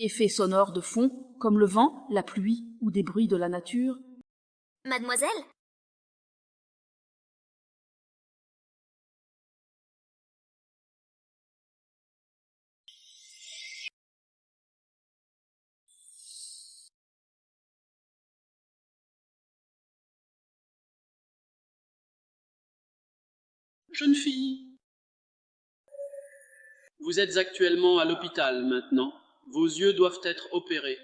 Effets sonores de fond, comme le vent, la pluie ou des bruits de la nature. Mademoiselle? Jeune fille. Vous êtes actuellement à l'hôpital maintenant. Vos yeux doivent être opérés.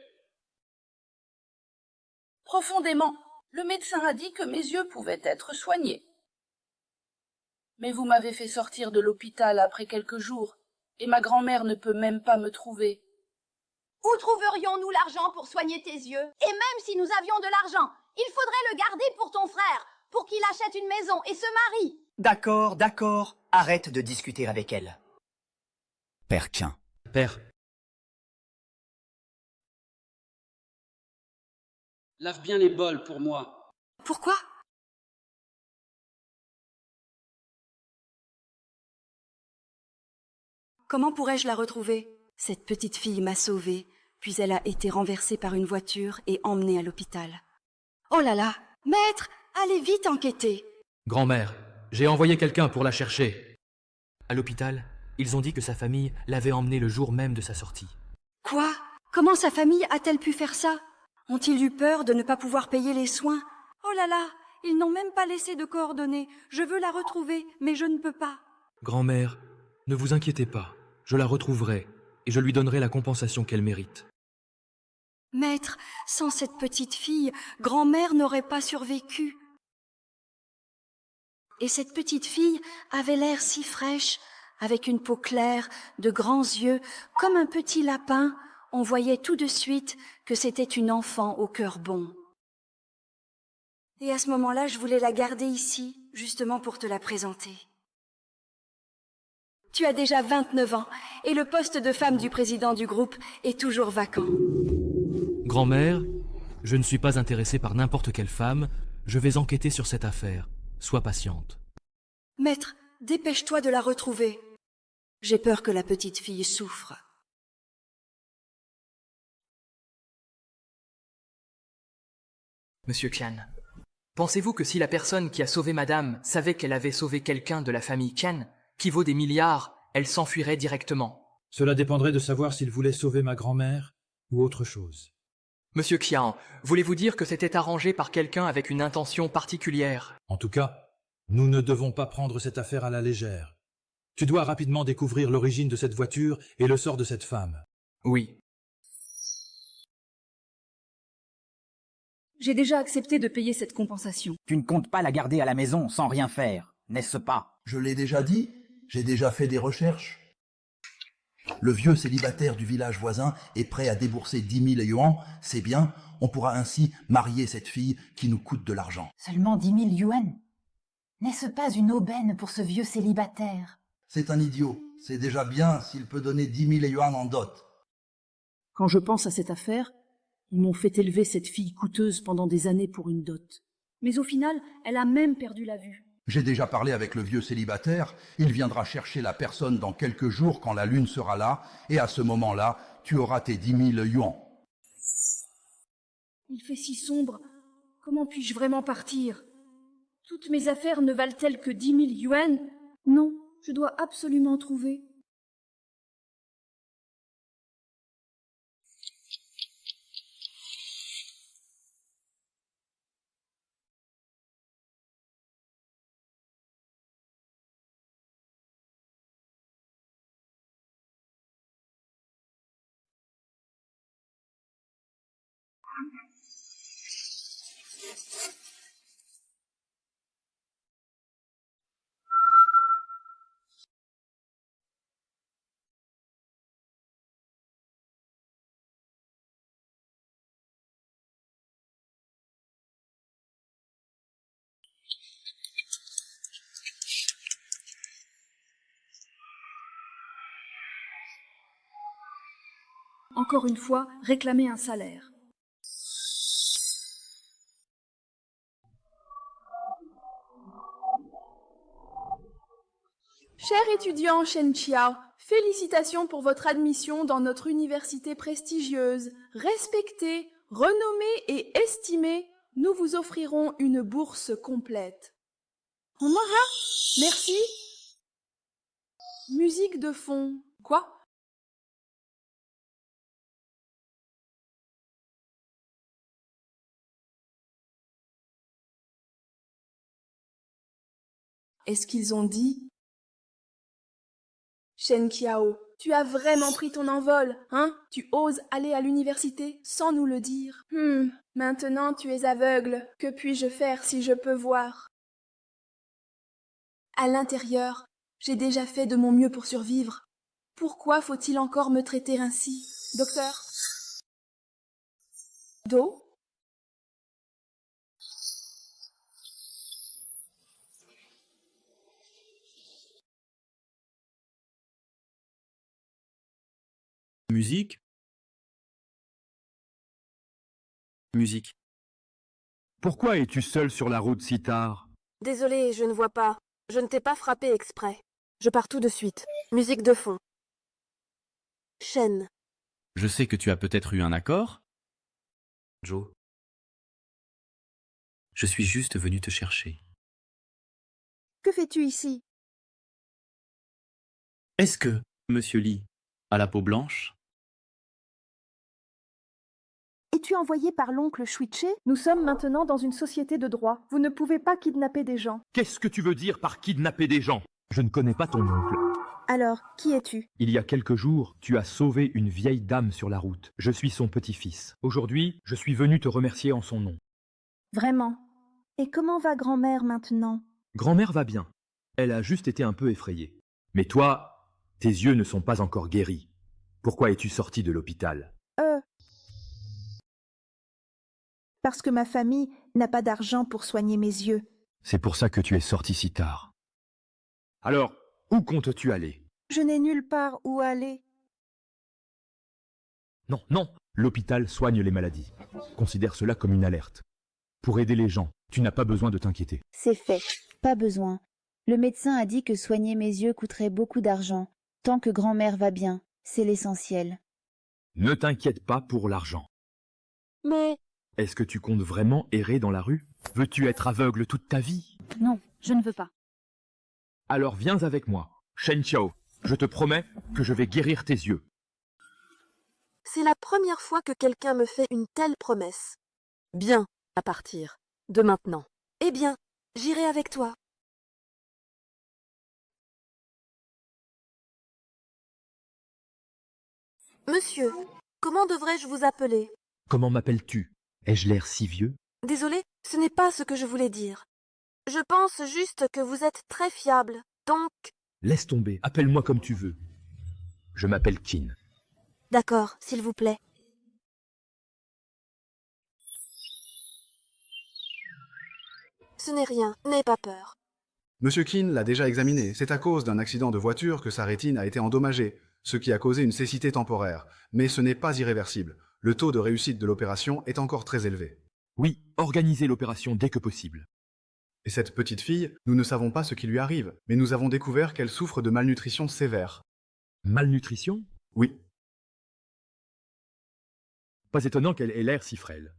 Profondément, le médecin a dit que mes yeux pouvaient être soignés. Mais vous m'avez fait sortir de l'hôpital après quelques jours, et ma grand-mère ne peut même pas me trouver. Où trouverions-nous l'argent pour soigner tes yeux? Et même si nous avions de l'argent, il faudrait le garder pour ton frère, pour qu'il achète une maison et se marie. D'accord, d'accord. Arrête de discuter avec elle. Père Quint. Père, Lave bien les bols pour moi. Pourquoi? Comment pourrais-je la retrouver? Cette petite fille m'a sauvée, puis elle a été renversée par une voiture et emmenée à l'hôpital. Oh là là! Maître, allez vite enquêter! grand-mère, j'ai envoyé quelqu'un pour la chercher. À l'hôpital, ils ont dit que sa famille l'avait emmenée le jour même de sa sortie. Quoi? Comment sa famille a-t-elle pu faire ça? Ont-ils eu peur de ne pas pouvoir payer les soins? Oh là là! Ils n'ont même pas laissé de coordonnées. Je veux la retrouver, mais je ne peux pas. Grand-mère, ne vous inquiétez pas, je la retrouverai et je lui donnerai la compensation qu'elle mérite. Maître, sans cette petite fille, grand-mère n'aurait pas survécu. Et cette petite fille avait l'air si fraîche, avec une peau claire, de grands yeux, comme un petit lapin. On voyait tout de suite que c'était une enfant au cœur bon. Et à ce moment-là, je voulais la garder ici, justement pour te la présenter. Tu as déjà 29 ans, et le poste de femme du président du groupe est toujours vacant. Grand-mère, je ne suis pas intéressé par n'importe quelle femme, je vais enquêter sur cette affaire. Sois patiente. Maître, dépêche-toi de la retrouver. J'ai peur que la petite fille souffre. Monsieur Qian, pensez-vous que si la personne qui a sauvé madame savait qu'elle avait sauvé quelqu'un de la famille Qian, qui vaut des milliards, elle s'enfuirait directement? Cela dépendrait de savoir s'il voulait sauver ma grand-mère ou autre chose. Monsieur Qian, voulez-vous dire que c'était arrangé par quelqu'un avec une intention particulière? En tout cas, nous ne devons pas prendre cette affaire à la légère. Tu dois rapidement découvrir l'origine de cette voiture et le sort de cette femme. Oui. J'ai déjà accepté de payer cette compensation. Tu ne comptes pas la garder à la maison sans rien faire, n'est-ce pas? Je l'ai déjà dit, j'ai déjà fait des recherches. Le vieux célibataire du village voisin est prêt à débourser 10 000 yuans, c'est bien, on pourra ainsi marier cette fille qui nous coûte de l'argent. Seulement 10 000 yuan? N'est-ce pas une aubaine pour ce vieux célibataire? C'est un idiot, c'est déjà bien s'il peut donner 10 000 yuan en dot. Quand je pense à cette affaire, ils m'ont fait élever cette fille coûteuse pendant des années pour une dot. Mais au final, elle a même perdu la vue. J'ai déjà parlé avec le vieux célibataire, il viendra chercher la personne dans quelques jours quand la lune sera là, et à ce moment-là, tu auras tes 10 000 yuans. Il fait si sombre, comment puis-je vraiment partir? Toutes mes affaires ne valent-elles que 10 000 yuan? Non, je dois absolument trouver. Encore une fois, réclamer un salaire. Cher étudiant Shen Qiao, Félicitations pour votre admission dans notre université prestigieuse. Respectée, renommée et estimée, nous vous offrirons une bourse complète. On en va? Merci. Musique de fond. Quoi? Est-ce qu'ils ont dit? Shen Qiao, tu as vraiment pris ton envol, hein? Tu oses aller à l'université sans nous le dire. Maintenant tu es aveugle. Que puis-je faire si je peux voir? À l'intérieur, j'ai déjà fait de mon mieux pour survivre. Pourquoi faut-il encore me traiter ainsi? Docteur? Do? Musique. Musique. Pourquoi es-tu seul sur la route si tard? Désolée, je ne vois pas. Je ne t'ai pas frappé exprès. Je pars tout de suite. Musique de fond. Chaîne. Je sais que tu as peut-être eu un accord. Joe. Je suis juste venu te chercher. Que fais-tu ici? Est-ce que, Monsieur Lee, a la peau blanche? Es-tu envoyé par l'oncle Shuiche? Nous sommes maintenant dans une société de droit. Vous ne pouvez pas kidnapper des gens. Qu'est-ce que tu veux dire par kidnapper des gens? Je ne connais pas ton oncle. Alors, qui es-tu? Il y a quelques jours, tu as sauvé une vieille dame sur la route. Je suis son petit-fils. Aujourd'hui, je suis venu te remercier en son nom. Vraiment? Et comment va grand-mère maintenant? Grand-mère va bien. Elle a juste été un peu effrayée. Mais toi, tes yeux ne sont pas encore guéris. Pourquoi es-tu sorti de l'hôpital? Parce que ma famille n'a pas d'argent pour soigner mes yeux. C'est pour ça que tu es sorti si tard. Alors, où comptes-tu aller? Je n'ai nulle part où aller. Non, non, l'hôpital soigne les maladies. Considère cela comme une alerte. Pour aider les gens, tu n'as pas besoin de t'inquiéter. C'est fait, pas besoin. Le médecin a dit que soigner mes yeux coûterait beaucoup d'argent. Tant que grand-mère va bien, c'est l'essentiel. Ne t'inquiète pas pour l'argent. Mais... Est-ce que tu comptes vraiment errer dans la rue? Veux-tu être aveugle toute ta vie? Non, je ne veux pas. Alors viens avec moi, Shen Qiao. Je te promets que je vais guérir tes yeux. C'est la première fois que quelqu'un me fait une telle promesse. Bien, à partir de maintenant. Eh bien, j'irai avec toi. Monsieur, comment devrais-je vous appeler? Comment m'appelles-tu? Ai-je l'air si vieux? Désolé, ce n'est pas ce que je voulais dire. Je pense juste que vous êtes très fiable, donc... Laisse tomber, appelle-moi comme tu veux. Je m'appelle Qin. D'accord, s'il vous plaît. Ce n'est rien, n'aie pas peur. Monsieur Qin l'a déjà examiné. C'est à cause d'un accident de voiture que sa rétine a été endommagée, ce qui a causé une cécité temporaire. Mais ce n'est pas irréversible. Le taux de réussite de l'opération est encore très élevé. Oui, organisez l'opération dès que possible. Et cette petite fille, nous ne savons pas ce qui lui arrive, mais nous avons découvert qu'elle souffre de malnutrition sévère. Malnutrition? Oui. Pas étonnant qu'elle ait l'air si frêle.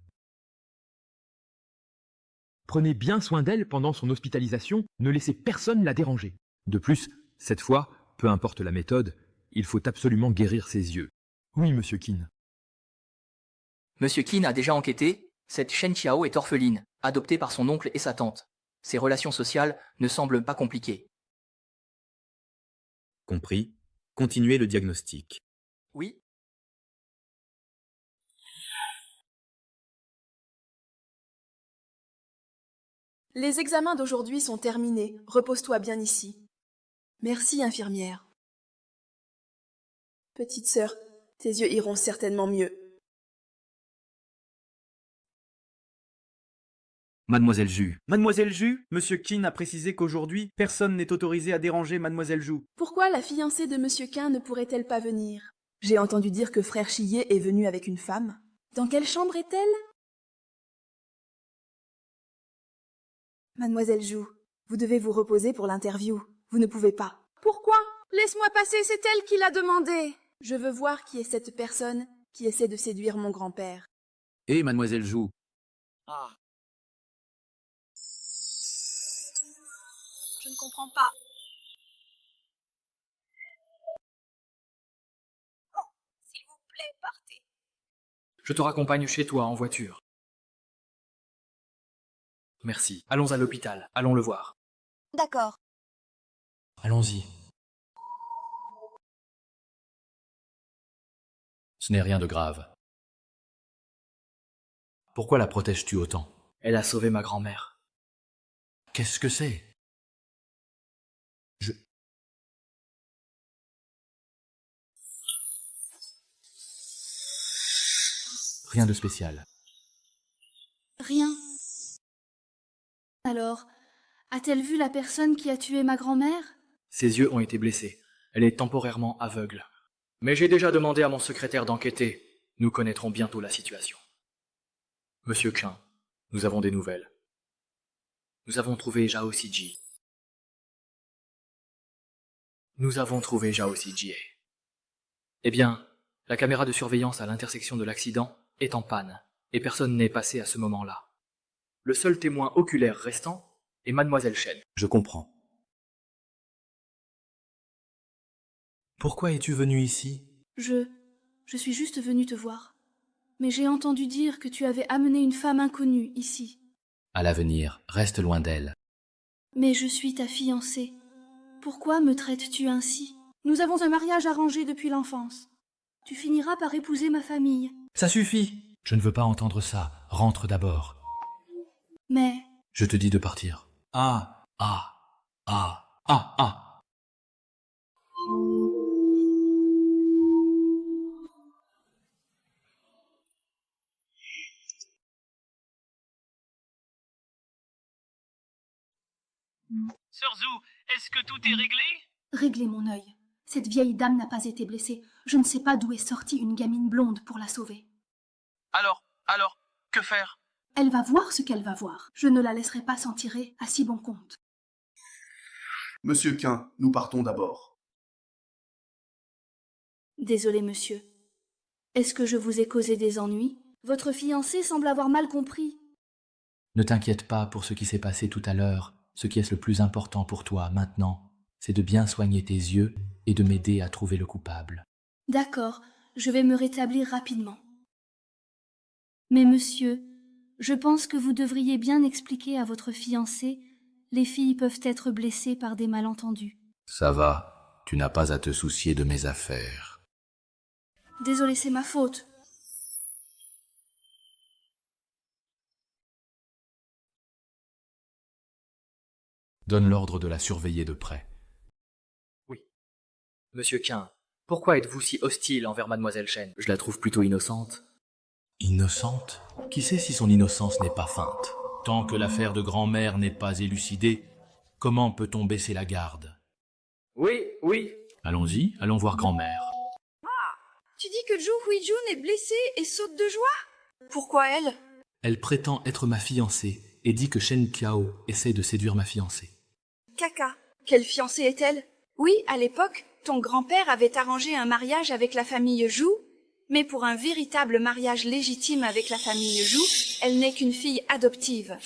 Prenez bien soin d'elle pendant son hospitalisation, ne laissez personne la déranger. De plus, cette fois, peu importe la méthode, il faut absolument guérir ses yeux. Oui, monsieur Qin. Monsieur Qin a déjà enquêté, cette Shen Qiao est orpheline, adoptée par son oncle et sa tante. Ses relations sociales ne semblent pas compliquées. Compris. Continuez le diagnostic. Oui. Les examens d'aujourd'hui sont terminés. Repose-toi bien ici. Merci, infirmière. Petite sœur, tes yeux iront certainement mieux. Mademoiselle Ju. Mademoiselle Ju, Monsieur Qin a précisé qu'aujourd'hui, personne n'est autorisé à déranger Mademoiselle Ju. Pourquoi la fiancée de Monsieur Qin ne pourrait-elle pas venir? J'ai entendu dire que frère Chiyé est venu avec une femme. Dans quelle chambre est-elle? Mademoiselle Ju, vous devez vous reposer pour l'interview. Vous ne pouvez pas. Pourquoi? Laisse-moi passer, c'est elle qui l'a demandé. Je veux voir qui est cette personne qui essaie de séduire mon grand-père. Et mademoiselle Jou. Ah. Je ne comprends pas. Oh, s'il vous plaît, partez. Je te raccompagne chez toi en voiture. Merci. Allons à l'hôpital. Allons le voir. D'accord. Allons-y. Ce n'est rien de grave. Pourquoi la protèges-tu autant? Elle a sauvé ma grand-mère. Qu'est-ce que c'est? Rien de spécial. Rien. Alors, a-t-elle vu la personne qui a tué ma grand-mère? Ses yeux ont été blessés. Elle est temporairement aveugle. Mais j'ai déjà demandé à mon secrétaire d'enquêter. Nous connaîtrons bientôt la situation. Monsieur Quin, nous avons des nouvelles. Nous avons trouvé Zhao Siji. Eh bien, la caméra de surveillance à l'intersection de l'accident est en panne, et personne n'est passé à ce moment-là. Le seul témoin oculaire restant est Mademoiselle Chen. Je comprends. Pourquoi es-tu venu ici? Je suis juste venue te voir. Mais j'ai entendu dire que tu avais amené une femme inconnue ici. À l'avenir, reste loin d'elle. Mais je suis ta fiancée. Pourquoi me traites-tu ainsi? Nous avons un mariage arrangé depuis l'enfance. Tu finiras par épouser ma famille. Ça suffit. Je ne veux pas entendre ça. Rentre d'abord. Mais... Je te dis de partir. Ah. Sœur Zou, est-ce que tout est réglé? Réglez mon œil. Cette vieille dame n'a pas été blessée. Je ne sais pas d'où est sortie une gamine blonde pour la sauver. Alors, que faire? Elle va voir ce qu'elle va voir. Je ne la laisserai pas s'en tirer à si bon compte. Monsieur Quin, nous partons d'abord. Désolé, monsieur. Est-ce que je vous ai causé des ennuis? Votre fiancé semble avoir mal compris. Ne t'inquiète pas pour ce qui s'est passé tout à l'heure. Ce qui est le plus important pour toi maintenant, c'est de bien soigner tes yeux et de m'aider à trouver le coupable. D'accord, je vais me rétablir rapidement. Mais monsieur, je pense que vous devriez bien expliquer à votre fiancé, les filles peuvent être blessées par des malentendus. Ça va, tu n'as pas à te soucier de mes affaires. Désolé, c'est ma faute. Donne l'ordre de la surveiller de près. Oui. Monsieur Quin, pourquoi êtes-vous si hostile envers Mademoiselle Chen? Je la trouve plutôt innocente. Innocente? Qui sait si son innocence n'est pas feinte? Tant que l'affaire de grand-mère n'est pas élucidée, comment peut-on baisser la garde? Oui. Allons-y, allons voir grand-mère. Tu dis que Zhou Huijun est blessée et saute de joie? Pourquoi elle? Elle prétend être ma fiancée et dit que Shen Qiao essaie de séduire ma fiancée. Caca. Quelle fiancée est-elle? Oui, à l'époque, ton grand-père avait arrangé un mariage avec la famille Zhou, mais pour un véritable mariage légitime avec la famille Zhou, elle n'est qu'une fille adoptive.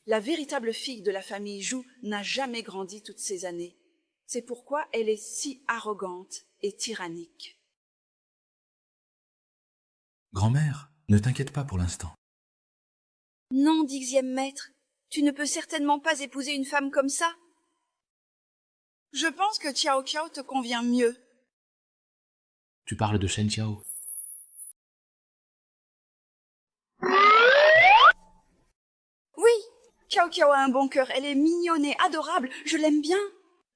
La véritable fille de la famille Zhou n'a jamais grandi toutes ces années. C'est pourquoi elle est si arrogante et tyrannique. Grand-mère, ne t'inquiète pas pour l'instant. Non, 10e maître, tu ne peux certainement pas épouser une femme comme ça. Je pense que Qiao Qiao te convient mieux. Tu parles de Shen Qiao. Oui, Qiao Qiao a un bon cœur, elle est mignonne et adorable, je l'aime bien.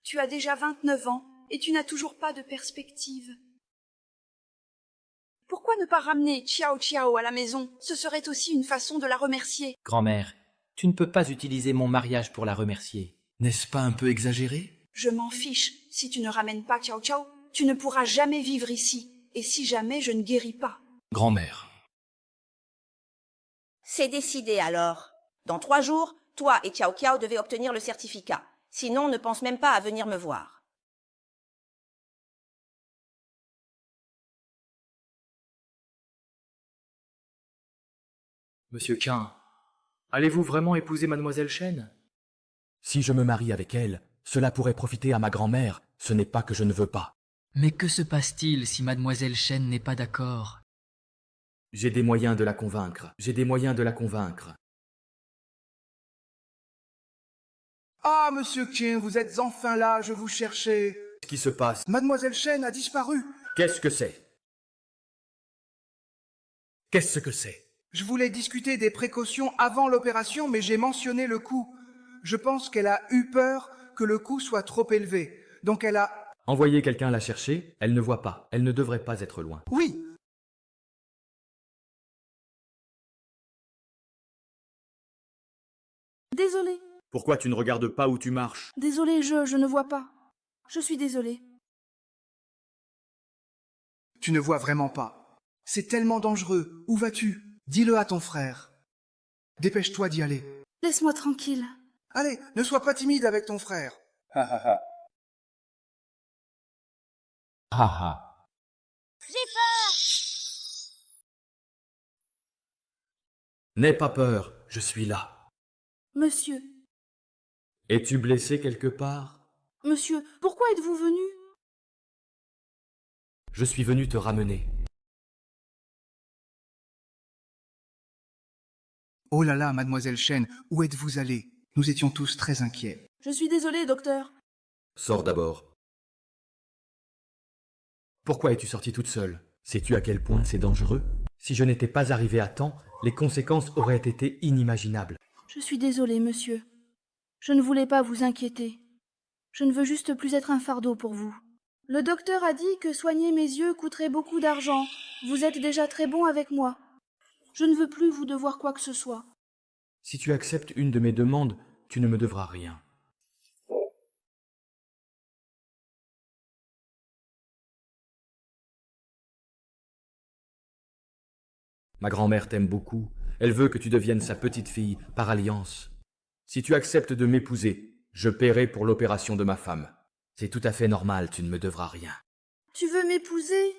Tu as déjà 29 ans et tu n'as toujours pas de perspective. Pourquoi ne pas ramener Qiao Qiao à la maison? Ce serait aussi une façon de la remercier. Grand-mère, tu ne peux pas utiliser mon mariage pour la remercier. N'est-ce pas un peu exagéré? Je m'en fiche. Si tu ne ramènes pas Qiao Qiao, tu ne pourras jamais vivre ici. Et si jamais je ne guéris pas. Grand-mère. C'est décidé alors. Dans 3 jours, toi et Qiao Qiao devez obtenir le certificat. Sinon, ne pense même pas à venir me voir. Monsieur Quin, allez-vous vraiment épouser mademoiselle Chen? Si je me marie avec elle, cela pourrait profiter à ma grand-mère. Ce n'est pas que je ne veux pas. Mais que se passe-t-il si mademoiselle Chen n'est pas d'accord? J'ai des moyens de la convaincre. J'ai des moyens de la convaincre. Ah, monsieur Qin, vous êtes enfin là, je vous cherchais. Qu'est-ce qui se passe? Mademoiselle Chen a disparu. Qu'est-ce que c'est? Qu'est-ce que c'est? Je voulais discuter des précautions avant l'opération, mais j'ai mentionné le coût. Je pense qu'elle a eu peur que le coût soit trop élevé. Donc elle a... Envoyez quelqu'un la chercher, elle ne voit pas. Elle ne devrait pas être loin. Oui. Désolée. Pourquoi tu ne regardes pas où tu marches? Désolée, je ne vois pas. Je suis désolée. Tu ne vois vraiment pas. C'est tellement dangereux. Où vas-tu? Dis-le à ton frère. Dépêche-toi d'y aller. Laisse-moi tranquille. Allez, ne sois pas timide avec ton frère. Ha ha ha. Ha ha. J'ai peur! N'aie pas peur, je suis là. Monsieur. Es-tu blessé quelque part? Monsieur, pourquoi êtes-vous venu? Je suis venu te ramener. Oh là là, mademoiselle Chen, où êtes-vous allée? Nous étions tous très inquiets. Je suis désolée, docteur. Sors d'abord. Pourquoi es-tu sortie toute seule? Sais-tu à quel point c'est dangereux? Si je n'étais pas arrivé à temps, les conséquences auraient été inimaginables. Je suis désolée, monsieur. Je ne voulais pas vous inquiéter. Je ne veux juste plus être un fardeau pour vous. Le docteur a dit que soigner mes yeux coûterait beaucoup d'argent. Vous êtes déjà très bon avec moi. Je ne veux plus vous devoir quoi que ce soit. Si tu acceptes une de mes demandes, tu ne me devras rien. Ma grand-mère t'aime beaucoup. Elle veut que tu deviennes sa petite fille, par alliance. Si tu acceptes de m'épouser, je paierai pour l'opération de ma femme. C'est tout à fait normal, tu ne me devras rien. Tu veux m'épouser?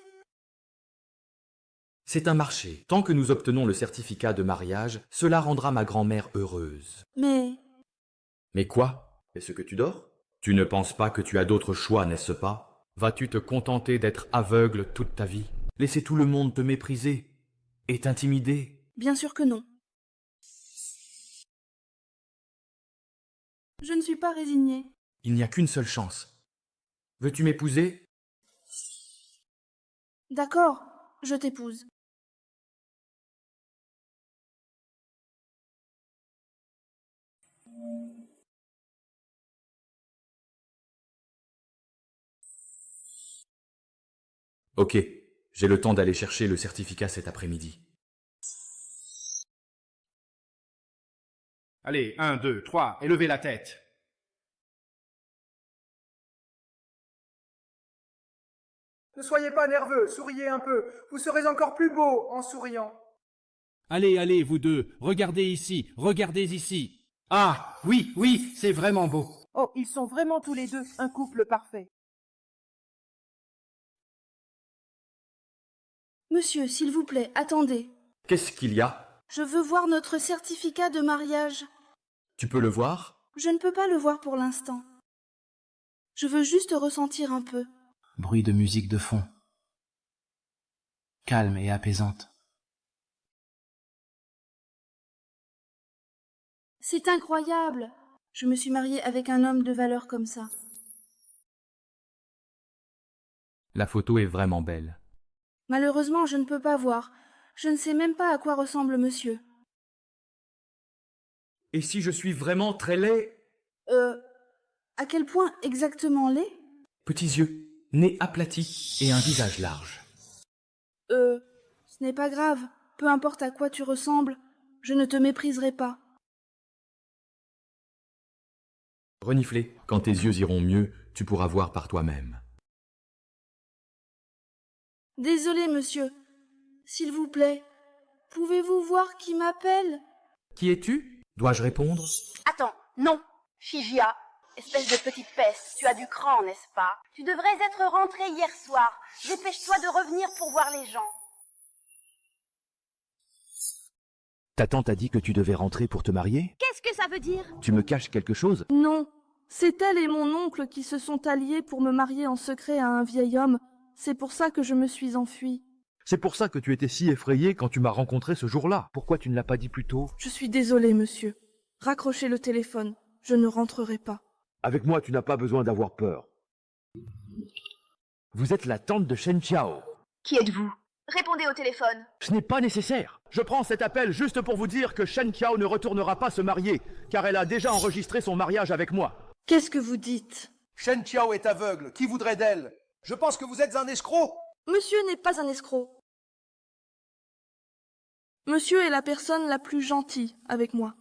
C'est un marché. Tant que nous obtenons le certificat de mariage, cela rendra ma grand-mère heureuse. Mais... Mais quoi? Est-ce que tu dors? Tu ne penses pas que tu as d'autres choix, n'est-ce pas? Vas-tu te contenter d'être aveugle toute ta vie? Laisser tout le monde te mépriser et t'intimider? Bien sûr que non. Je ne suis pas résignée. Il n'y a qu'une seule chance. Veux-tu m'épouser? D'accord, je t'épouse. Ok, j'ai le temps d'aller chercher le certificat cet après-midi. Allez, 1, 2, 3, et levez la tête. Ne soyez pas nerveux, souriez un peu. Vous serez encore plus beau en souriant. Allez, allez, vous deux, regardez ici. Ah, oui, oui, c'est vraiment beau. Oh, ils sont vraiment tous les deux un couple parfait. Monsieur, s'il vous plaît, attendez. Qu'est-ce qu'il y a? Je veux voir notre certificat de mariage. Tu peux le voir? Je ne peux pas le voir pour l'instant. Je veux juste ressentir un peu. Bruit de musique de fond. Calme et apaisante. C'est incroyable. Je me suis mariée avec un homme de valeur comme ça. La photo est vraiment belle. Malheureusement, je ne peux pas voir. Je ne sais même pas à quoi ressemble monsieur. Et si je suis vraiment très laid? À quel point exactement laid? Petits yeux, nez aplati et un visage large. Ce n'est pas grave. Peu importe à quoi tu ressembles, je ne te mépriserai pas. Renifler, quand tes yeux iront mieux, tu pourras voir par toi-même. Désolé, monsieur. S'il vous plaît, pouvez-vous voir qui m'appelle? Qui es-tu? Dois-je répondre? Attends, non. Figia, espèce de petite peste, tu as du cran, n'est-ce pas? Tu devrais être rentré hier soir. Dépêche-toi de revenir pour voir les gens. Ta tante a dit que tu devais rentrer pour te marier? Qu'est-ce que ça veut dire? Tu me caches quelque chose? Non, c'est elle et mon oncle qui se sont alliés pour me marier en secret à un vieil homme. C'est pour ça que je me suis enfuie. C'est pour ça que tu étais si effrayé quand tu m'as rencontré ce jour-là. Pourquoi tu ne l'as pas dit plus tôt? Je suis désolée, monsieur. Raccrochez le téléphone. Je ne rentrerai pas. Avec moi, tu n'as pas besoin d'avoir peur. Vous êtes la tante de Shen Qiao. Qui êtes-vous? Répondez au téléphone. Ce n'est pas nécessaire. Je prends cet appel juste pour vous dire que Shen Qiao ne retournera pas se marier, car elle a déjà enregistré son mariage avec moi. Qu'est-ce que vous dites? Shen Qiao est aveugle. Qui voudrait d'elle? Je pense que vous êtes un escroc. Monsieur n'est pas un escroc. Monsieur est la personne la plus gentille avec moi.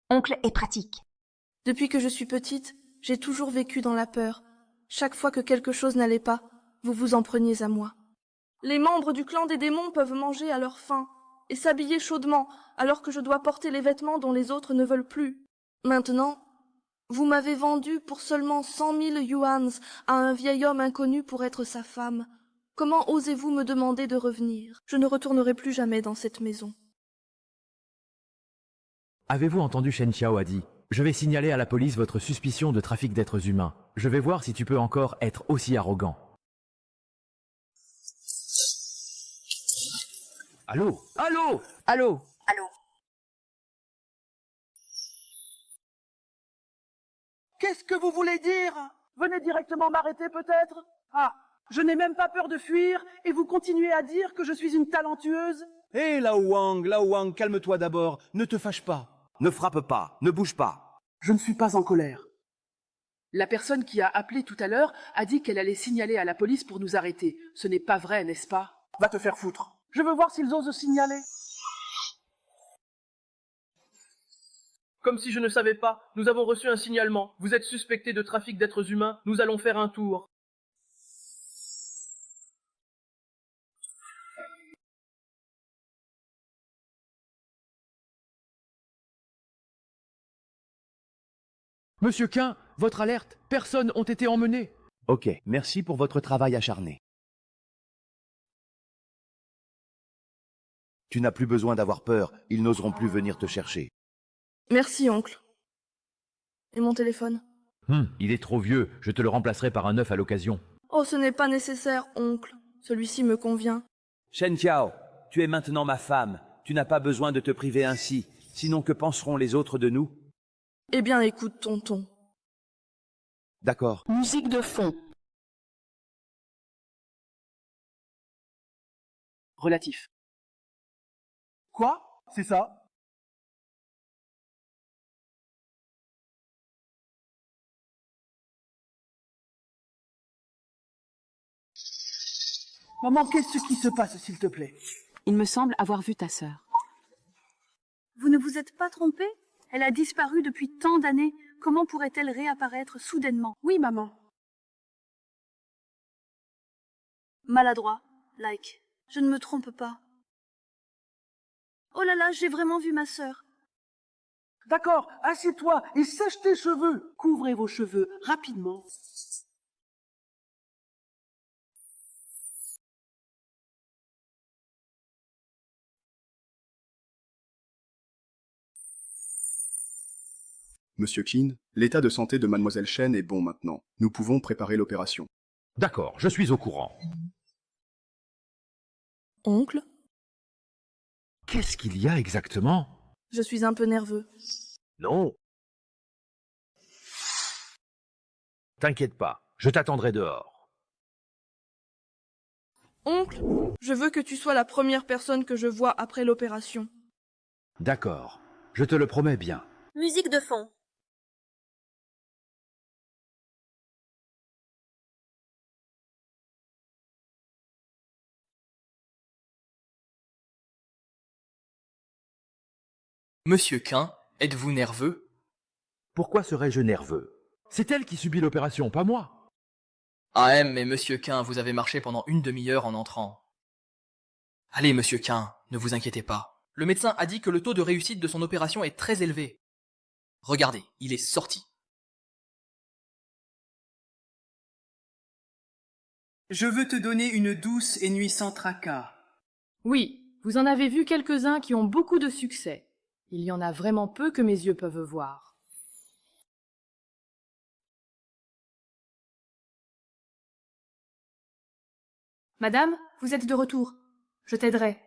Oncle est pratique. Depuis que je suis petite, j'ai toujours vécu dans la peur. Chaque fois que quelque chose n'allait pas, vous vous en preniez à moi. Les membres du clan des démons peuvent manger à leur faim et s'habiller chaudement, alors que je dois porter les vêtements dont les autres ne veulent plus. Maintenant, vous m'avez vendu pour seulement 100 000 yuans à un vieil homme inconnu pour être sa femme. Comment osez-vous me demander de revenir? Je ne retournerai plus jamais dans cette maison. Avez-vous entendu Shen Qiao a dit? Je vais signaler à la police votre suspicion de trafic d'êtres humains. Je vais voir si tu peux encore être aussi arrogant. Allô? Allô? Allô? Allô? Qu'est-ce que vous voulez dire? Venez directement m'arrêter peut-être? Ah, je n'ai même pas peur de fuir et vous continuez à dire que je suis une talentueuse? Hé, Lao Wang, calme-toi d'abord. Ne te fâche pas. Ne frappe pas, ne bouge pas. Je ne suis pas en colère. La personne qui a appelé tout à l'heure a dit qu'elle allait signaler à la police pour nous arrêter. Ce n'est pas vrai, n'est-ce pas? Va te faire foutre. Je veux voir s'ils osent signaler. Comme si je ne savais pas, nous avons reçu un signalement. Vous êtes suspecté de trafic d'êtres humains, nous allons faire un tour. Monsieur Quin, votre alerte, personnes ont été emmenées. Ok, merci pour votre travail acharné. Tu n'as plus besoin d'avoir peur, ils n'oseront plus venir te chercher. Merci, oncle. Et mon téléphone? Il est trop vieux, je te le remplacerai par un neuf à l'occasion. Oh, ce n'est pas nécessaire, oncle. Celui-ci me convient. Shen Qiao, tu es maintenant ma femme. Tu n'as pas besoin de te priver ainsi. Sinon, que penseront les autres de nous? Eh bien, écoute, tonton. D'accord. Musique de fond. Relatif. Quoi? C'est ça? Maman, qu'est-ce qui se passe, s'il te plaît? Il me semble avoir vu ta sœur. Vous ne vous êtes pas trompé? Elle a disparu depuis tant d'années. Comment pourrait-elle réapparaître soudainement? Oui, maman. Maladroit, like. Je ne me trompe pas. Oh là là, j'ai vraiment vu ma sœur. D'accord, assieds-toi et sèche tes cheveux. Couvrez vos cheveux rapidement. Monsieur Qin, l'état de santé de mademoiselle Shen est bon maintenant. Nous pouvons préparer l'opération. D'accord, je suis au courant. Oncle? Qu'est-ce qu'il y a exactement? Je suis un peu nerveux. Non. T'inquiète pas, je t'attendrai dehors. Oncle, je veux que tu sois la première personne que je vois après l'opération. D'accord, je te le promets bien. Musique de fond. Monsieur Quin, êtes-vous nerveux? Pourquoi serais-je nerveux? C'est elle qui subit l'opération, pas moi. Ah mais monsieur Quin, vous avez marché pendant une demi-heure en entrant. Allez monsieur Quin, ne vous inquiétez pas. Le médecin a dit que le taux de réussite de son opération est très élevé. Regardez, il est sorti. Je veux te donner une douce et nuit sans tracas. Oui, Vous en avez vu quelques-uns qui ont beaucoup de succès. Il y en a vraiment peu que mes yeux peuvent voir. Madame, vous êtes de retour. Je t'aiderai.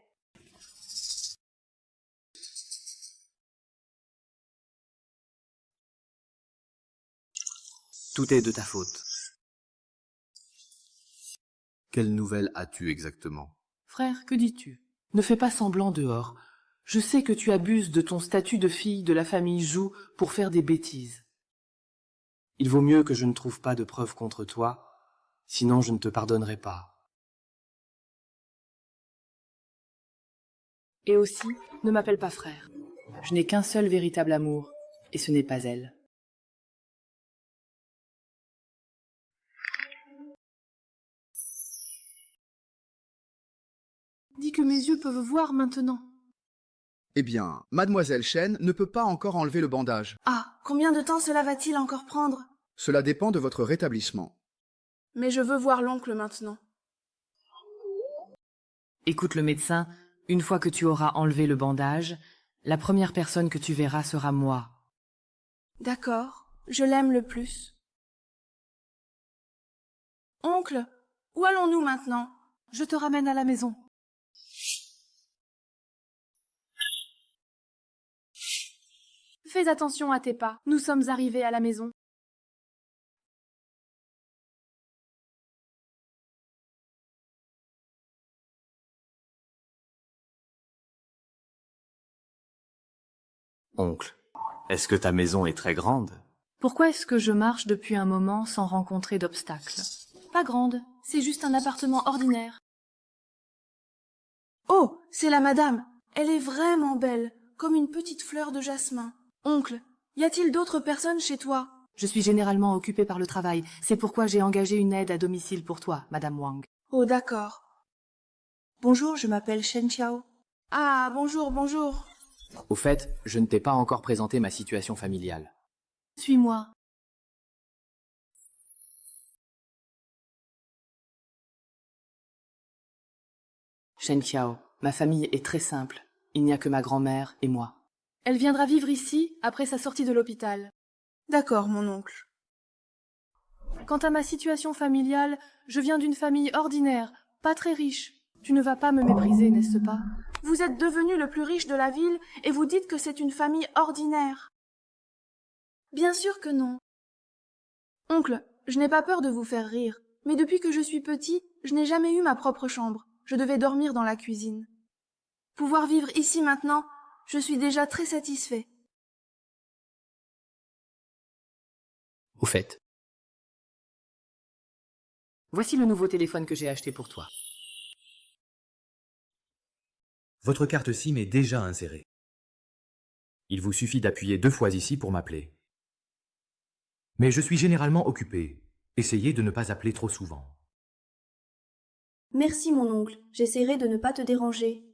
Tout est de ta faute. Quelle nouvelle as-tu exactement? Frère, que dis-tu? Ne fais pas semblant dehors. Je sais que tu abuses de ton statut de fille de la famille Zhou pour faire des bêtises. Il vaut mieux que je ne trouve pas de preuves contre toi, sinon je ne te pardonnerai pas. Et aussi, ne m'appelle pas frère. Je n'ai qu'un seul véritable amour, et ce n'est pas elle. Dis que mes yeux peuvent voir maintenant. Eh bien, Mademoiselle Chen ne peut pas encore enlever le bandage. Ah, combien de temps cela va-t-il encore prendre? Cela dépend de votre rétablissement. Mais je veux voir l'oncle maintenant. Écoute le médecin, une fois que tu auras enlevé le bandage, la première personne que tu verras sera moi. D'accord, je l'aime le plus. Oncle, où allons-nous maintenant? Je te ramène à la maison. Fais attention à tes pas, nous sommes arrivés à la maison. Oncle, est-ce que ta maison est très grande? Pourquoi est-ce que je marche depuis un moment sans rencontrer d'obstacles? Pas grande, c'est juste un appartement ordinaire. Oh, c'est la madame. Elle est vraiment belle, comme une petite fleur de jasmin. Oncle, y a-t-il d'autres personnes chez toi? Je suis généralement occupée par le travail. C'est pourquoi j'ai engagé une aide à domicile pour toi, Madame Wang. Oh, d'accord. Bonjour, je m'appelle Shen Xiao. Ah, bonjour, bonjour. Au fait, je ne t'ai pas encore présenté ma situation familiale. Suis-moi. Shen Xiao, ma famille est très simple. Il n'y a que ma grand-mère et moi. Elle viendra vivre ici après sa sortie de l'hôpital. D'accord, mon oncle. Quant à ma situation familiale, je viens d'une famille ordinaire, pas très riche. Tu ne vas pas me mépriser, n'est-ce pas? Vous êtes devenu le plus riche de la ville et vous dites que c'est une famille ordinaire. Bien sûr que non. Oncle, je n'ai pas peur de vous faire rire, mais depuis que je suis petit, je n'ai jamais eu ma propre chambre. Je devais dormir dans la cuisine. Pouvoir vivre ici maintenant, je suis déjà très satisfait. Au fait. Voici le nouveau téléphone que j'ai acheté pour toi. Votre carte SIM est déjà insérée. Il vous suffit d'appuyer 2 fois ici pour m'appeler. Mais je suis généralement occupé. Essayez de ne pas appeler trop souvent. Merci mon oncle, j'essaierai de ne pas te déranger.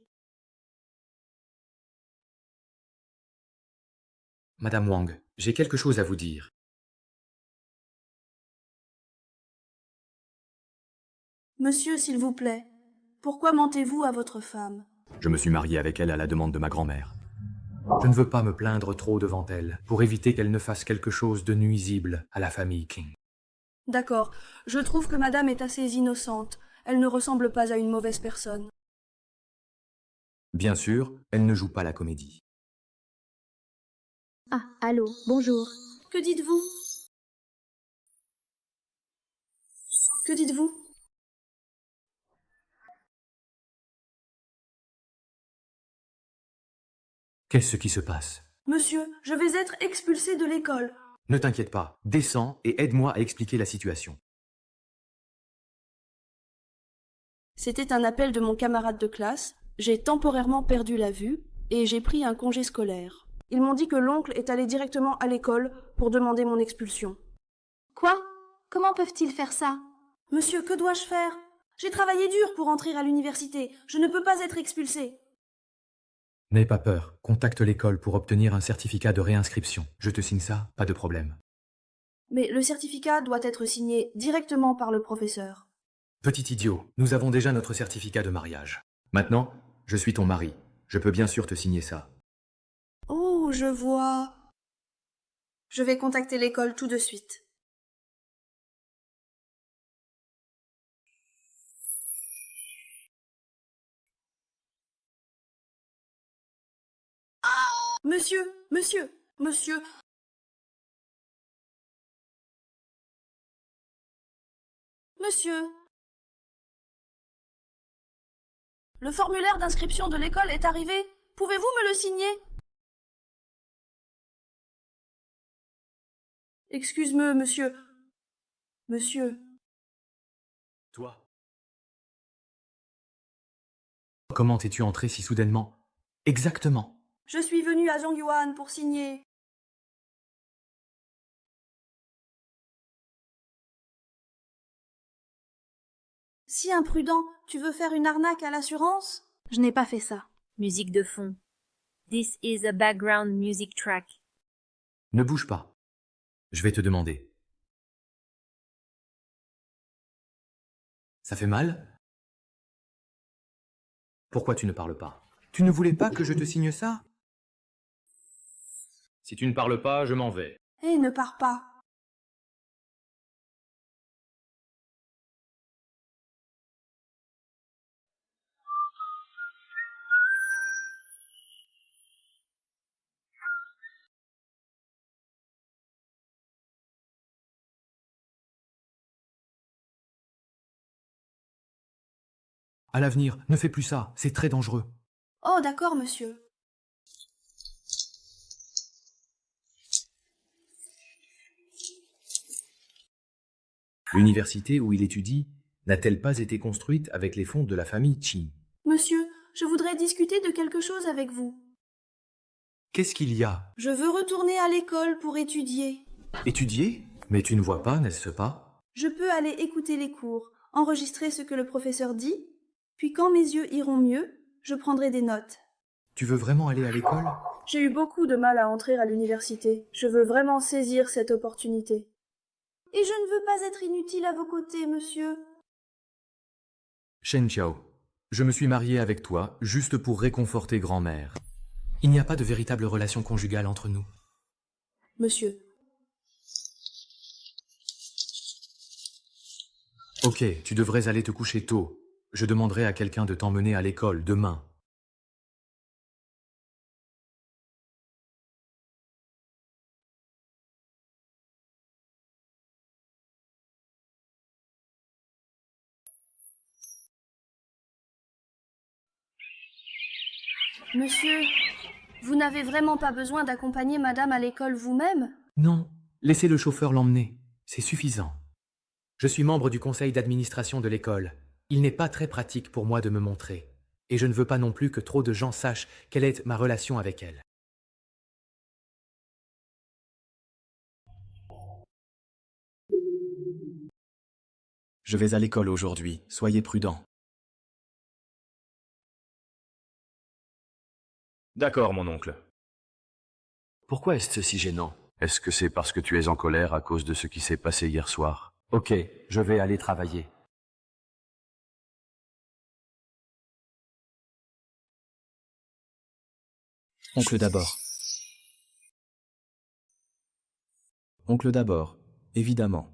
Madame Wang, j'ai quelque chose à vous dire. Monsieur, s'il vous plaît, pourquoi mentez-vous à votre femme? Je me suis marié avec elle à la demande de ma grand-mère. Je ne veux pas me plaindre trop devant elle, pour éviter qu'elle ne fasse quelque chose de nuisible à la famille King. D'accord, je trouve que madame est assez innocente. Elle ne ressemble pas à une mauvaise personne. Bien sûr, elle ne joue pas la comédie. Ah, allô, bonjour. Que dites-vous? Que dites-vous? Qu'est-ce qui se passe? Monsieur, je vais être expulsée de l'école. Ne t'inquiète pas, descends et aide-moi à expliquer la situation. C'était un appel de mon camarade de classe. J'ai temporairement perdu la vue et j'ai pris un congé scolaire. Ils m'ont dit que l'oncle est allé directement à l'école pour demander mon expulsion. Quoi? Comment peuvent-ils faire ça? Monsieur, que dois-je faire? J'ai travaillé dur pour entrer à l'université. Je ne peux pas être expulsée. N'aie pas peur, contacte l'école pour obtenir un certificat de réinscription. Je te signe ça, pas de problème. Mais le certificat doit être signé directement par le professeur. Petit idiot, nous avons déjà notre certificat de mariage. Maintenant, Je suis ton mari. Je peux bien sûr te signer ça. Oh, je vois. Je vais contacter l'école tout de suite. Monsieur, monsieur, monsieur. Monsieur. Le formulaire d'inscription de l'école est arrivé. Pouvez-vous me le signer? Excuse-moi, monsieur. Monsieur. Toi. Comment es-tu entré si soudainement? Exactement. Je suis venu à Zhongyuan pour signer. Si imprudent, tu veux faire une arnaque à l'assurance? Je n'ai pas fait ça. Musique de fond. This is a background music track. Ne bouge pas. Je vais te demander. Ça fait mal? Pourquoi tu ne parles pas? Tu ne voulais pas que je te signe ça? Si tu ne parles pas, je m'en vais. Hé, ne pars pas. À l'avenir, ne fais plus ça, c'est très dangereux. Oh, d'accord, monsieur. L'université où il étudie n'a-t-elle pas été construite avec les fonds de la famille Qin? Monsieur, je voudrais discuter de quelque chose avec vous. Qu'est-ce qu'il y a? Je veux retourner à l'école pour étudier. Étudier? Mais tu ne vois pas, n'est-ce pas? Je peux aller écouter les cours, enregistrer ce que le professeur dit, puis quand mes yeux iront mieux, je prendrai des notes. Tu veux vraiment aller à l'école? J'ai eu beaucoup de mal à entrer à l'université. Je veux vraiment saisir cette opportunité. Et je ne veux pas être inutile à vos côtés, monsieur. Shen Qiao, je me suis marié avec toi juste pour réconforter grand-mère. Il n'y a pas de véritable relation conjugale entre nous. Monsieur. Ok, tu devrais aller te coucher tôt. Je demanderai à quelqu'un de t'emmener à l'école demain. Monsieur, vous n'avez vraiment pas besoin d'accompagner madame à l'école vous-même? Non, laissez le chauffeur l'emmener. C'est suffisant. Je suis membre du conseil d'administration de l'école. Il n'est pas très pratique pour moi de me montrer. Et je ne veux pas non plus que trop de gens sachent quelle est ma relation avec elle. Je vais à l'école aujourd'hui, soyez prudents. D'accord, mon oncle. Pourquoi est-ce si gênant? Est-ce que c'est parce que tu es en colère à cause de ce qui s'est passé hier soir? Ok, je vais aller travailler. Oncle d'abord. Oncle d'abord, évidemment.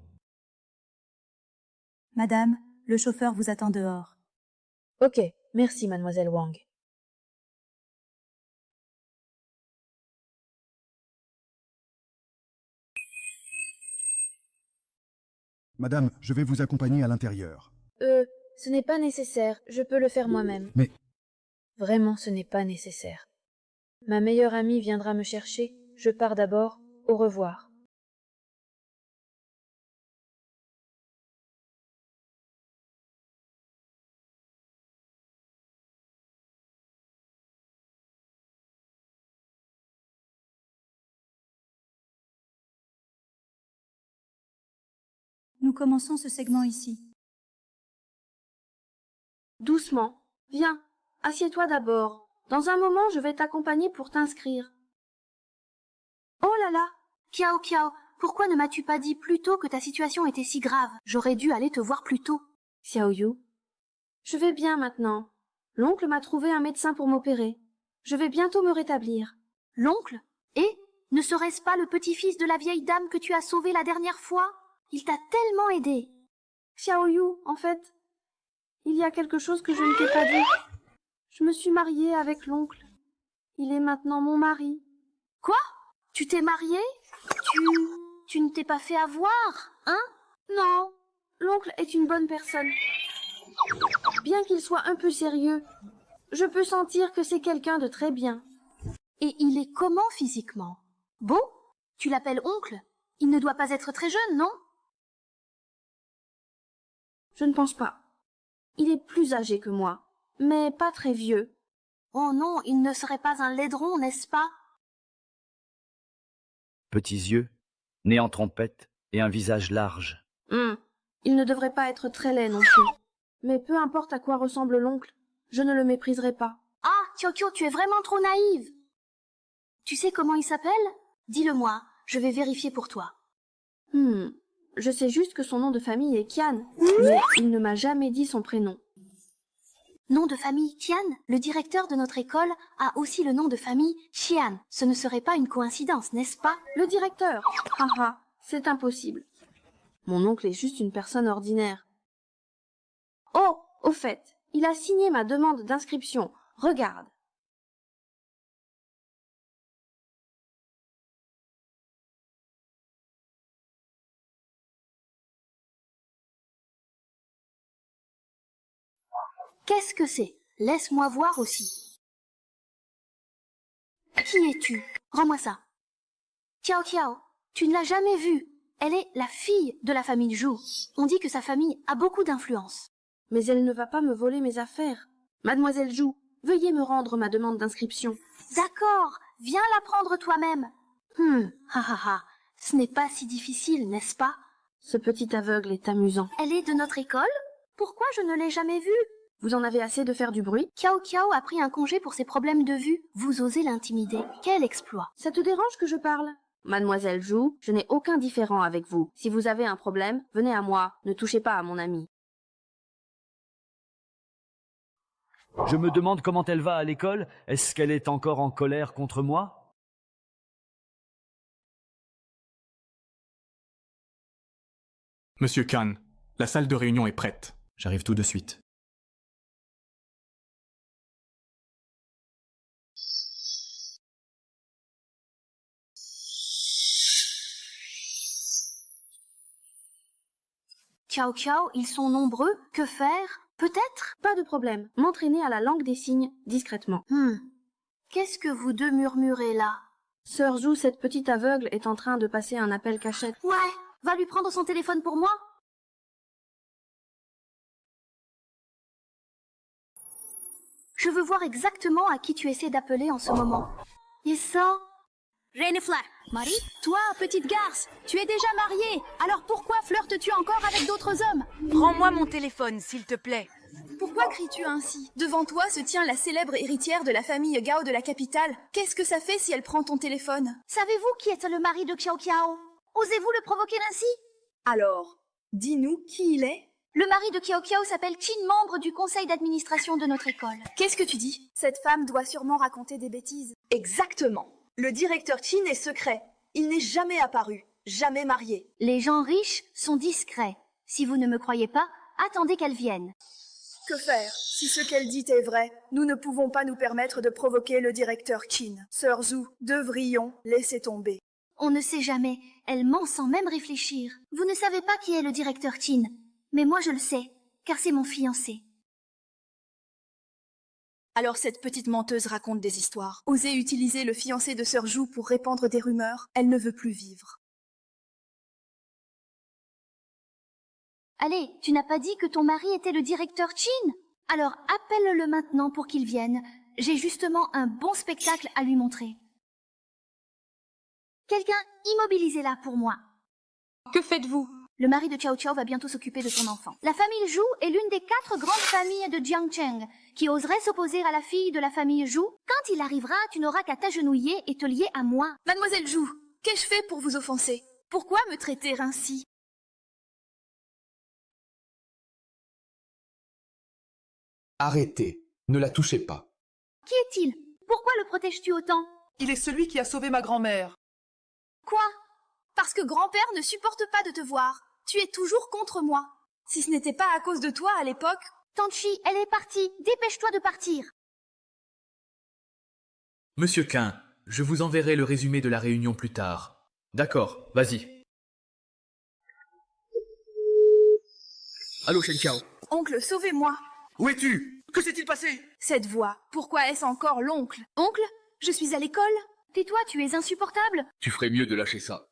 Madame, le chauffeur vous attend dehors. Ok, merci, mademoiselle Wang. Madame, je vais vous accompagner à l'intérieur. Ce n'est pas nécessaire, je peux le faire moi-même. Mais... Vraiment, ce n'est pas nécessaire. Ma meilleure amie viendra me chercher, je pars d'abord, au revoir. Nous commençons ce segment ici. Doucement. Viens, assieds-toi d'abord. Dans un moment, je vais t'accompagner pour t'inscrire. Oh là là! Kiao, Kiao, pourquoi ne m'as-tu pas dit plus tôt que ta situation était si grave? J'aurais dû aller te voir plus tôt. Xiaoyu, Je vais bien maintenant. L'oncle m'a trouvé un médecin pour m'opérer. Je vais bientôt me rétablir. L'oncle? Et ne serait-ce pas le petit-fils de la vieille dame que tu as sauvé la dernière fois? Il t'a tellement aidé. Xiaoyu, en fait, il y a quelque chose que je ne t'ai pas dit. Je me suis mariée avec l'oncle. Il est maintenant mon mari. Quoi? Tu t'es mariée? Tu ne t'es pas fait avoir, hein? Non, l'oncle est une bonne personne. Bien qu'il soit un peu sérieux, je peux sentir que c'est quelqu'un de très bien. Et il est comment physiquement? Beau? Tu l'appelles oncle? Il ne doit pas être très jeune, non? Je ne pense pas. Il est plus âgé que moi, mais pas très vieux. Oh non, il ne serait pas un laideron, n'est-ce pas? Petits yeux, nez en trompette et un visage large. Il ne devrait pas être très laid non plus. Mais peu importe à quoi ressemble l'oncle, je ne le mépriserai pas. Ah, Kyokyo, tu es vraiment trop naïve. Tu sais comment il s'appelle? Dis-le-moi, je vais vérifier pour toi. Je sais juste que son nom de famille est Kian, mais il ne m'a jamais dit son prénom. Nom de famille Kian? Le directeur de notre école a aussi le nom de famille Xian. Ce ne serait pas une coïncidence, n'est-ce pas? Le directeur? Haha, c'est impossible. Mon oncle est juste une personne ordinaire. Oh, au fait, il a signé ma demande d'inscription. Regarde. Qu'est-ce que c'est? Laisse-moi voir aussi. Qui es-tu? Rends-moi ça. Xiao Xiao, tu ne l'as jamais vue. Elle est la fille de la famille Zhu. On dit que sa famille a beaucoup d'influence. Mais elle ne va pas me voler mes affaires. Mademoiselle Zhu, veuillez me rendre ma demande d'inscription. D'accord, viens la prendre toi-même. Ha ha ha, ce n'est pas si difficile, n'est-ce pas? Ce petit aveugle est amusant. Elle est de notre école? Pourquoi je ne l'ai jamais vue? Vous en avez assez de faire du bruit? Xiao Xiao a pris un congé pour ses problèmes de vue. Vous osez l'intimider. Quel exploit! Ça te dérange que je parle? Mademoiselle Zhu, je n'ai aucun différend avec vous. Si vous avez un problème, venez à moi. Ne touchez pas à mon ami. Je me demande comment elle va à l'école. Est-ce qu'elle est encore en colère contre moi? Monsieur Khan, la salle de réunion est prête. J'arrive tout de suite. Xiao Xiao, ils sont nombreux. Que faire? Peut-être? Pas de problème. M'entraîner à la langue des signes, discrètement. Qu'est-ce que vous deux murmurez là? Sœur Zhu, cette petite aveugle, est en train de passer un appel cachette. Ouais, va lui prendre son téléphone pour moi. Je veux voir exactement à qui tu essaies d'appeler en ce moment. Et ça? Renifla, Marie? Toi, petite garce, tu es déjà mariée, alors pourquoi flirtes-tu encore avec d'autres hommes? Rends-moi mon téléphone, s'il te plaît. Pourquoi cries-tu ainsi? Devant toi se tient la célèbre héritière de la famille Gao de la capitale. Qu'est-ce que ça fait si elle prend ton téléphone? Savez-vous qui est le mari de Xiao Xiao? Osez-vous le provoquer ainsi? Alors, dis-nous qui il est? Le mari de Xiao Xiao s'appelle Qin, membre du conseil d'administration de notre école. Qu'est-ce que tu dis? Cette femme doit sûrement raconter des bêtises. Exactement. Le directeur Qin est secret. Il n'est jamais apparu, jamais marié. Les gens riches sont discrets. Si vous ne me croyez pas, attendez qu'elle vienne. Que faire? Si ce qu'elle dit est vrai, nous ne pouvons pas nous permettre de provoquer le directeur Qin. Sœur Zhu, devrions laisser tomber. On ne sait jamais. Elle ment sans même réfléchir. Vous ne savez pas qui est le directeur Qin. Mais moi je le sais, car c'est mon fiancé. Alors cette petite menteuse raconte des histoires. Osez utiliser le fiancé de Sœur Zhu pour répandre des rumeurs. Elle ne veut plus vivre. Allez, tu n'as pas dit que ton mari était le directeur Qin? Alors appelle-le maintenant pour qu'il vienne. J'ai justement un bon spectacle à lui montrer. Quelqu'un, immobilisez-la pour moi. Que faites-vous? Le mari de Xiao Xiao va bientôt s'occuper de ton enfant. La famille Zhu est l'une des 4 grandes familles de Jiangcheng. Qui oserait s'opposer à la fille de la famille Zhu? Quand il arrivera, tu n'auras qu'à t'agenouiller et te lier à moi. Mademoiselle Zhu, qu'ai-je fait pour vous offenser? Pourquoi me traiter ainsi? Arrêtez. Ne la touchez pas. Qui est-il? Pourquoi le protèges-tu autant? Il est celui qui a sauvé ma grand-mère. Quoi? Parce que grand-père ne supporte pas de te voir. Tu es toujours contre moi. Si ce n'était pas à cause de toi à l'époque... Tante Chi, elle est partie. Dépêche-toi de partir. Monsieur Quin, je vous enverrai le résumé de la réunion plus tard. D'accord, vas-y. Allô, Shen Qiao. Oncle, sauvez-moi. Où es-tu? Que s'est-il passé? Cette voix, pourquoi est-ce encore l'oncle? Oncle, je suis à l'école? Tais-toi, tu es insupportable. Tu ferais mieux de lâcher ça.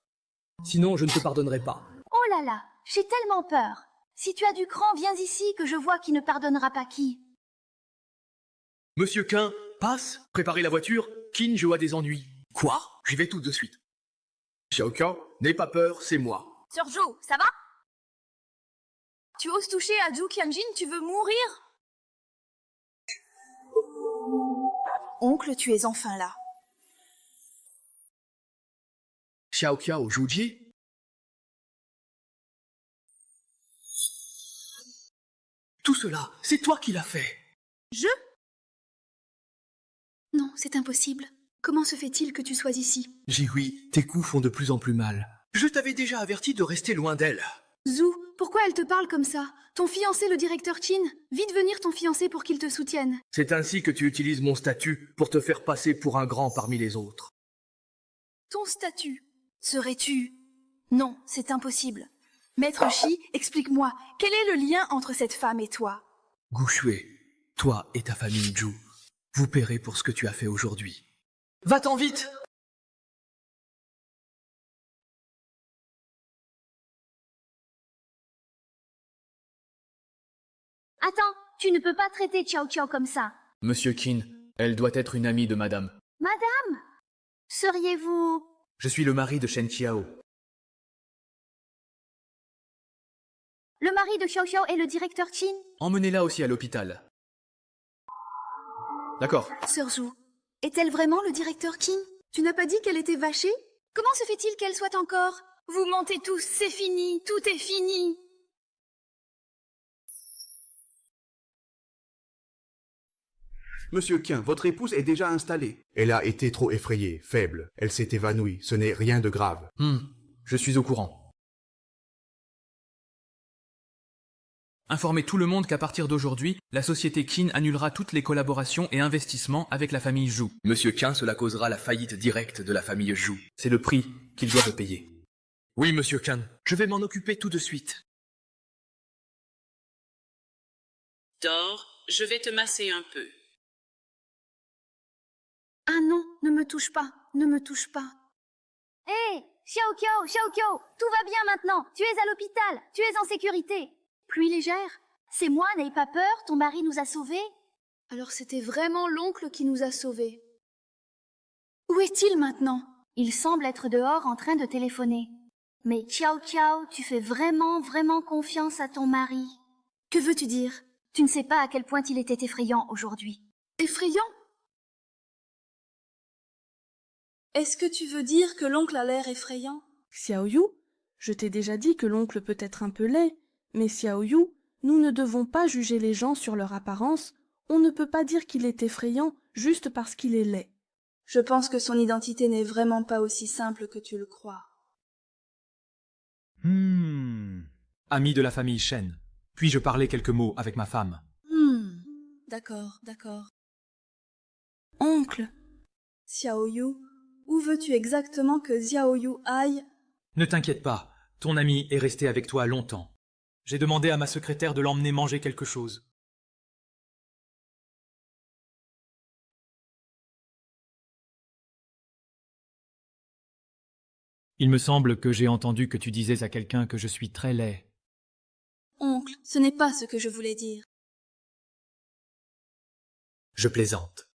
Sinon, je ne te pardonnerai pas. Oh là là, j'ai tellement peur. Si tu as du cran, viens ici que je vois qui ne pardonnera pas qui. Monsieur Quin, passe, préparez la voiture, Qin, je vois des ennuis. Quoi? J'y vais tout de suite. Xiao Qiao, n'aie pas peur, c'est moi. Sœur Jo, ça va? Tu oses toucher à Zhu Qianjin, tu veux mourir? Oncle, tu es enfin là. Xiao Qiao, Zhu Jie? Tout cela, c'est toi qui l'as fait. Je? Non, c'est impossible. Comment se fait-il que tu sois ici? Jihui, tes coups font de plus en plus mal. Je t'avais déjà averti de rester loin d'elle. Zhu, pourquoi elle te parle comme ça? Ton fiancé, le directeur Qin? Vite venir ton fiancé pour qu'il te soutienne. C'est ainsi que tu utilises mon statut pour te faire passer pour un grand parmi les autres. Ton statut? Serais-tu... Non, c'est impossible. Maître Shi, explique-moi, quel est le lien entre cette femme et toi? Gu Shui, toi et ta famille Zhu, vous paierez pour ce que tu as fait aujourd'hui. Va-t'en vite! Attends, tu ne peux pas traiter Xiao Qiao comme ça. Monsieur Qin, elle doit être une amie de madame. Madame? Seriez-vous... Je suis le mari de Shen Qiao. Le mari de Xiao Xiao est le directeur Qin? Emmenez-la aussi à l'hôpital. D'accord. Sœur Zhu, est-elle vraiment le directeur Qin? Tu n'as pas dit qu'elle était vachée? Comment se fait-il qu'elle soit encore? Vous mentez tous, c'est fini, tout est fini. Monsieur Qin, votre épouse est déjà installée. Elle a été trop effrayée, faible. Elle s'est évanouie. Ce n'est rien de grave. Je suis au courant. Informez tout le monde qu'à partir d'aujourd'hui, la société Qin annulera toutes les collaborations et investissements avec la famille Zhu. Monsieur Qin, cela causera la faillite directe de la famille Zhu. C'est le prix qu'ils doivent payer. Oui, monsieur Qin, je vais m'en occuper tout de suite. Dors, je vais te masser un peu. Ah non, ne me touche pas, ne me touche pas. Hé, Xiao Qiao, tout va bien maintenant. Tu es à l'hôpital, tu es en sécurité. Pluie légère? C'est moi, n'aie pas peur, ton mari nous a sauvés. Alors c'était vraiment l'oncle qui nous a sauvés. Où est-il maintenant? Il semble être dehors en train de téléphoner. Mais Xiao Qiao, tu fais vraiment confiance à ton mari. Que veux-tu dire? Tu ne sais pas à quel point il était effrayant aujourd'hui. Effrayant? Est-ce que tu veux dire que l'oncle a l'air effrayant? Xiao Yu, je t'ai déjà dit que l'oncle peut être un peu laid, mais Xiao Yu, nous ne devons pas juger les gens sur leur apparence, on ne peut pas dire qu'il est effrayant juste parce qu'il est laid. Je pense que son identité n'est vraiment pas aussi simple que tu le crois. Ami de la famille Shen, puis-je parler quelques mots avec ma femme? D'accord. Oncle, Xiao Yu, où veux-tu exactement que Xiao Yu aille? Ne t'inquiète pas, ton ami est resté avec toi longtemps. J'ai demandé à ma secrétaire de l'emmener manger quelque chose. Il me semble que j'ai entendu que tu disais à quelqu'un que je suis très laid. Oncle, ce n'est pas ce que je voulais dire. Je plaisante.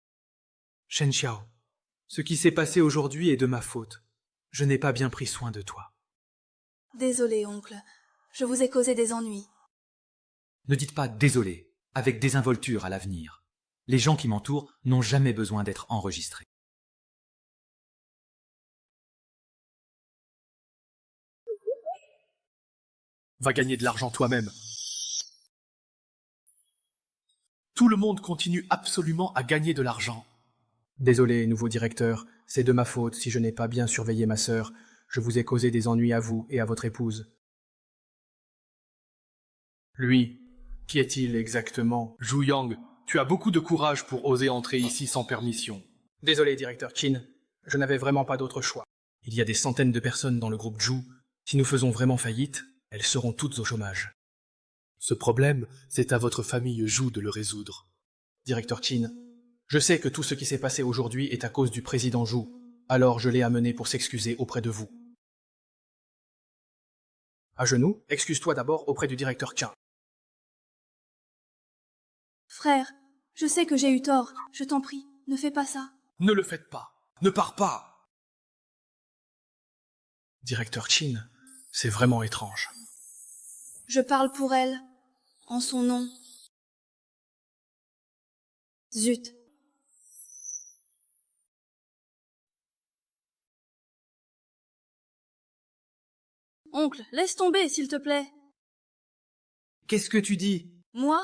Shen Qiao, ce qui s'est passé aujourd'hui est de ma faute. Je n'ai pas bien pris soin de toi. Désolé, oncle. Je vous ai causé des ennuis. Ne dites pas désolé, avec désinvolture à l'avenir. Les gens qui m'entourent n'ont jamais besoin d'être enregistrés. Va gagner de l'argent toi-même. Tout le monde continue absolument à gagner de l'argent. Désolé, nouveau directeur, c'est de ma faute si je n'ai pas bien surveillé ma sœur. Je vous ai causé des ennuis à vous et à votre épouse. Lui, qui est-il exactement? Zhu Yang, tu as beaucoup de courage pour oser entrer ici sans permission. Désolé, directeur Qin, je n'avais vraiment pas d'autre choix. Il y a des centaines de personnes dans le groupe Zhu. Si nous faisons vraiment faillite, elles seront toutes au chômage. Ce problème, c'est à votre famille Zhu de le résoudre. Directeur Qin, je sais que tout ce qui s'est passé aujourd'hui est à cause du président Zhu, alors je l'ai amené pour s'excuser auprès de vous. À genoux, excuse-toi d'abord auprès du directeur Qin. Frère, je sais que j'ai eu tort. Je t'en prie, ne fais pas ça. Ne le faites pas. Ne pars pas. Directeur Qin, c'est vraiment étrange. Je parle pour elle, en son nom. Zut. Oncle, laisse tomber, s'il te plaît. Qu'est-ce que tu dis? Moi,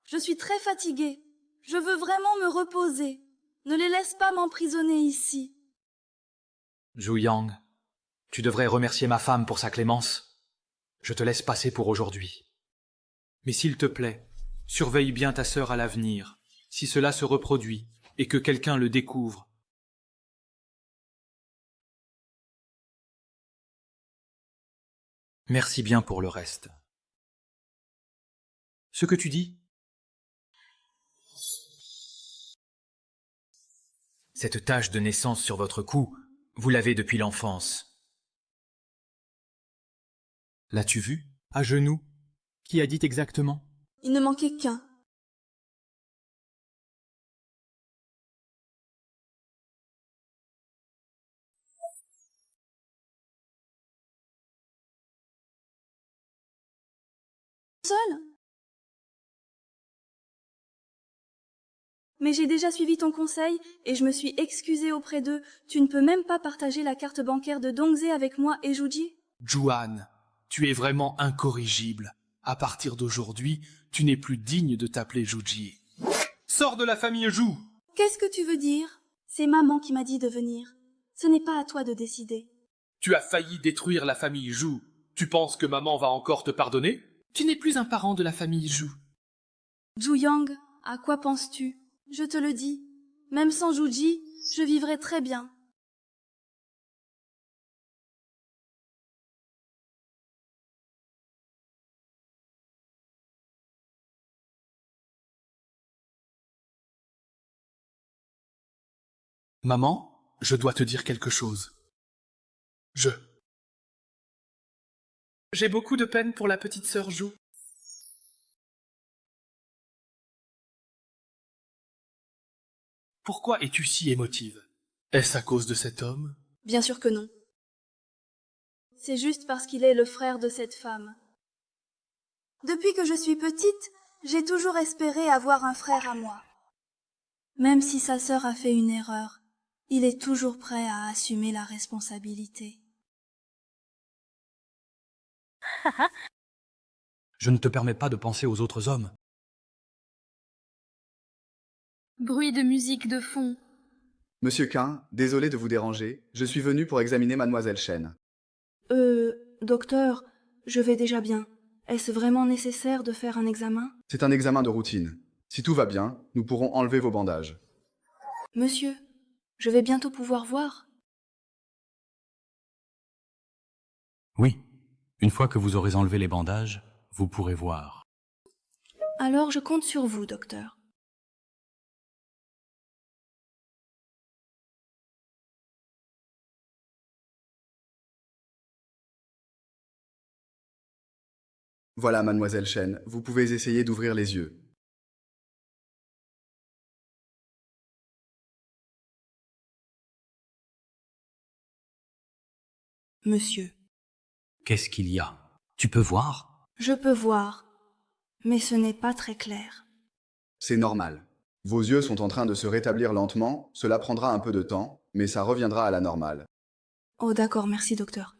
je suis très fatiguée. Je veux vraiment me reposer. Ne les laisse pas m'emprisonner ici. Zhu Yang, tu devrais remercier ma femme pour sa clémence. Je te laisse passer pour aujourd'hui. Mais s'il te plaît, surveille bien ta sœur à l'avenir. Si cela se reproduit et que quelqu'un le découvre, merci bien pour le reste. Ce que tu dis? Cette tache de naissance sur votre cou, vous l'avez depuis l'enfance. L'as-tu vu? À genoux? Qui a dit exactement? Il ne manquait qu'un. Seul? Mais j'ai déjà suivi ton conseil et je me suis excusée auprès d'eux. Tu ne peux même pas partager la carte bancaire de Dongze avec moi et Juji? Juan, tu es vraiment incorrigible. À partir d'aujourd'hui, tu n'es plus digne de t'appeler Juji. Sors de la famille Zhu! Qu'est-ce que tu veux dire? C'est maman qui m'a dit de venir. Ce n'est pas à toi de décider. Tu as failli détruire la famille Zhu. Tu penses que maman va encore te pardonner? Tu n'es plus un parent de la famille Zhu. Zhu Yang, à quoi penses-tu? Je te le dis. Même sans Juji, je vivrai très bien. Maman, je dois te dire quelque chose. J'ai beaucoup de peine pour la petite sœur Zhu. Pourquoi es-tu si émotive? Est-ce à cause de cet homme? Bien sûr que non. C'est juste parce qu'il est le frère de cette femme. Depuis que je suis petite, j'ai toujours espéré avoir un frère à moi. Même si sa sœur a fait une erreur, il est toujours prêt à assumer la responsabilité. Je ne te permets pas de penser aux autres hommes. Bruit de musique de fond. Monsieur Qin, désolé de vous déranger, je suis venu pour examiner Mademoiselle Shen. Docteur, je vais déjà bien. Est-ce vraiment nécessaire de faire un examen? C'est un examen de routine. Si tout va bien, nous pourrons enlever vos bandages. Monsieur, je vais bientôt pouvoir voir. Oui, une fois que vous aurez enlevé les bandages, vous pourrez voir. Alors je compte sur vous, docteur. Voilà, Mademoiselle Shen, vous pouvez essayer d'ouvrir les yeux. Monsieur. Qu'est-ce qu'il y a? Tu peux voir? Je peux voir, mais ce n'est pas très clair. C'est normal. Vos yeux sont en train de se rétablir lentement, cela prendra un peu de temps, mais ça reviendra à la normale. Oh d'accord, merci docteur.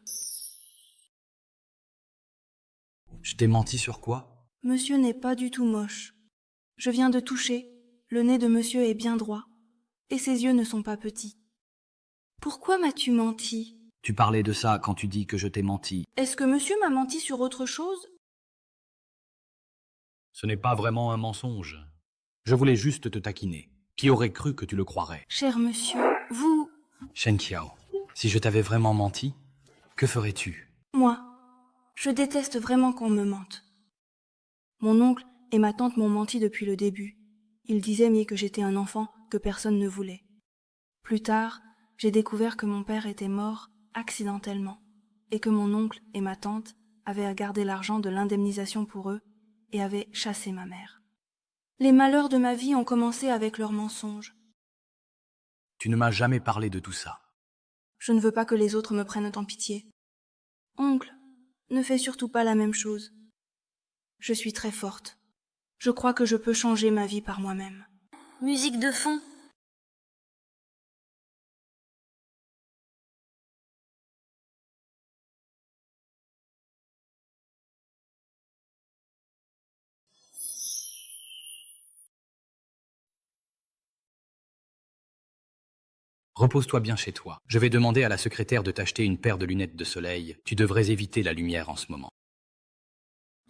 Je t'ai menti sur quoi? Monsieur n'est pas du tout moche. Je viens de toucher. Le nez de monsieur est bien droit. Et ses yeux ne sont pas petits. Pourquoi m'as-tu menti? Tu parlais de ça quand tu dis que je t'ai menti. Est-ce que monsieur m'a menti sur autre chose? Ce n'est pas vraiment un mensonge. Je voulais juste te taquiner. Qui aurait cru que tu le croirais? Cher monsieur, vous... Shen Qiao, si je t'avais vraiment menti, que ferais-tu? Moi, je déteste vraiment qu'on me mente. Mon oncle et ma tante m'ont menti depuis le début. Ils disaient que j'étais un enfant que personne ne voulait. Plus tard, j'ai découvert que mon père était mort accidentellement et que mon oncle et ma tante avaient gardé l'argent de l'indemnisation pour eux et avaient chassé ma mère. Les malheurs de ma vie ont commencé avec leurs mensonges. Tu ne m'as jamais parlé de tout ça. Je ne veux pas que les autres me prennent en pitié. Oncle, ne fais surtout pas la même chose. Je suis très forte. Je crois que je peux changer ma vie par moi-même. Musique de fond. Repose-toi bien chez toi. Je vais demander à la secrétaire de t'acheter une paire de lunettes de soleil. Tu devrais éviter la lumière en ce moment.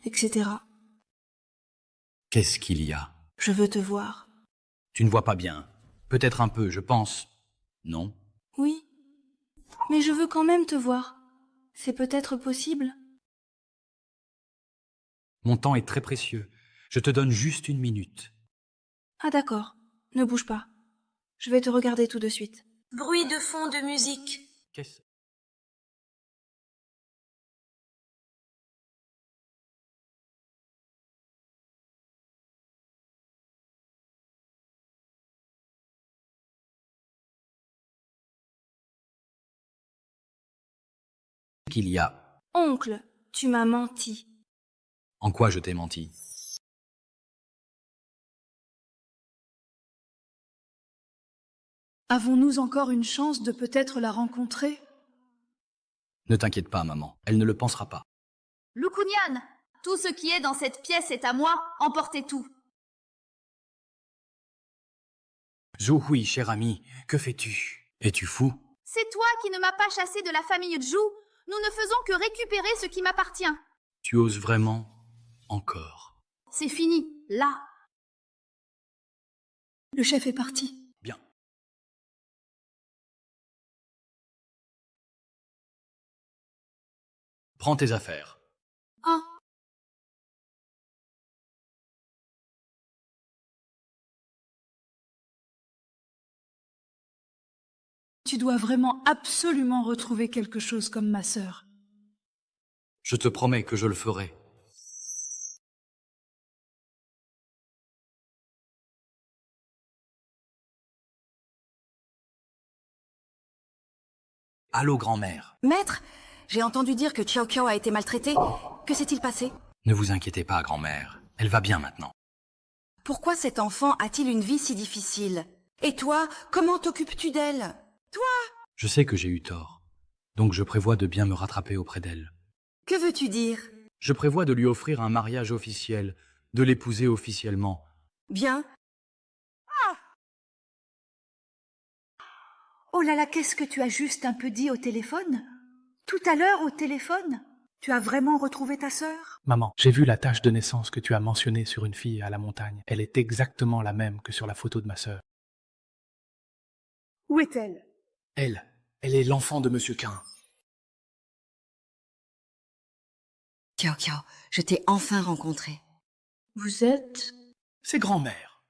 Etc. Qu'est-ce qu'il y a? Je veux te voir. Tu ne vois pas bien. Peut-être un peu, je pense. Non? Oui. Mais je veux quand même te voir. C'est peut-être possible? Mon temps est très précieux. Je te donne juste 1 minute. Ah d'accord. Ne bouge pas. Je vais te regarder tout de suite. Bruit de fond de musique. Qu'est-ce? Qu'il y a? Oncle, tu m'as menti. En quoi je t'ai menti? Avons-nous encore une chance de peut-être la rencontrer? Ne t'inquiète pas, maman. Elle ne le pensera pas. Lukunian, tout ce qui est dans cette pièce est à moi, emportez tout. Zhou Hui, cher ami, que fais-tu? Es-tu fou? C'est toi qui ne m'as pas chassé de la famille Zhou. Nous ne faisons que récupérer ce qui m'appartient. Tu oses vraiment? Encore? C'est fini, là. Le chef est parti. Bien. Prends tes affaires. Ah. Tu dois vraiment absolument retrouver quelque chose comme ma sœur. Je te promets que je le ferai. Allô, grand-mère. Maître, j'ai entendu dire que Xiao Qiao a été maltraité. Que s'est-il passé? Ne vous inquiétez pas, grand-mère. Elle va bien maintenant. Pourquoi cet enfant a-t-il une vie si difficile? Et toi, comment t'occupes-tu d'elle? Toi? Je sais que j'ai eu tort. Donc je prévois de bien me rattraper auprès d'elle. Que veux-tu dire? Je prévois de lui offrir un mariage officiel, de l'épouser officiellement. Bien. Oh là là, qu'est-ce que tu as juste un peu dit au téléphone? Tout à l'heure au téléphone? Tu as vraiment retrouvé ta sœur? Maman, j'ai vu la tache de naissance que tu as mentionnée sur une fille à la montagne. Elle est exactement la même que sur la photo de ma sœur. Où est-elle? Elle est l'enfant de Monsieur Quin. Xiao Qiao, je t'ai enfin rencontré. Vous êtes... C'est grand-mère.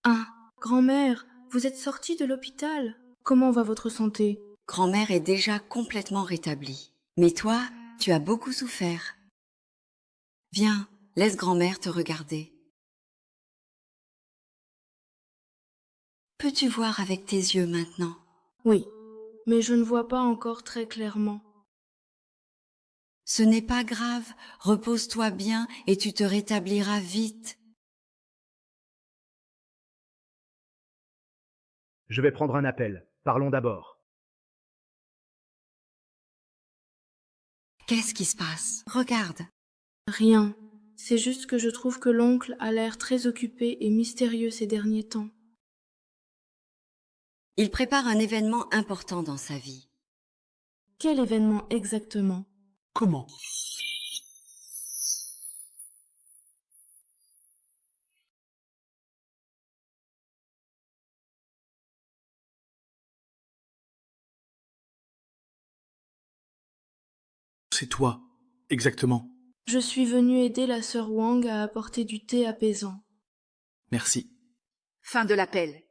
Ah, grand-mère, vous êtes sortie de l'hôpital. Comment va votre santé? Grand-mère est déjà complètement rétablie. Mais toi, tu as beaucoup souffert. Viens, laisse grand-mère te regarder. Peux-tu voir avec tes yeux maintenant? Oui, mais je ne vois pas encore très clairement. Ce n'est pas grave, repose-toi bien et tu te rétabliras vite. Je vais prendre un appel. Parlons d'abord. Qu'est-ce qui se passe? Regarde. Rien. C'est juste que je trouve que l'oncle a l'air très occupé et mystérieux ces derniers temps. Il prépare un événement important dans sa vie. Quel événement exactement? Comment? C'est toi, exactement. Je suis venue aider la sœur Wang à apporter du thé apaisant. Merci. Fin de l'appel.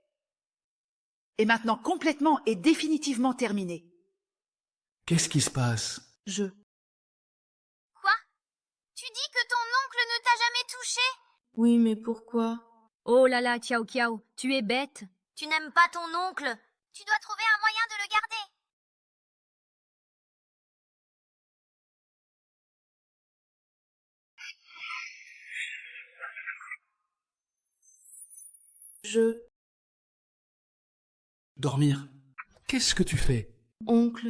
Est maintenant complètement et définitivement terminé. Qu'est-ce qui se passe? Quoi? Tu dis que ton oncle ne t'a jamais touché? Oui, mais pourquoi? Oh là là, Xiao Qiao, tu es bête. Tu n'aimes pas ton oncle. Tu dois trouver un moyen de le garder. Dormir. Qu'est-ce que tu fais? Oncle,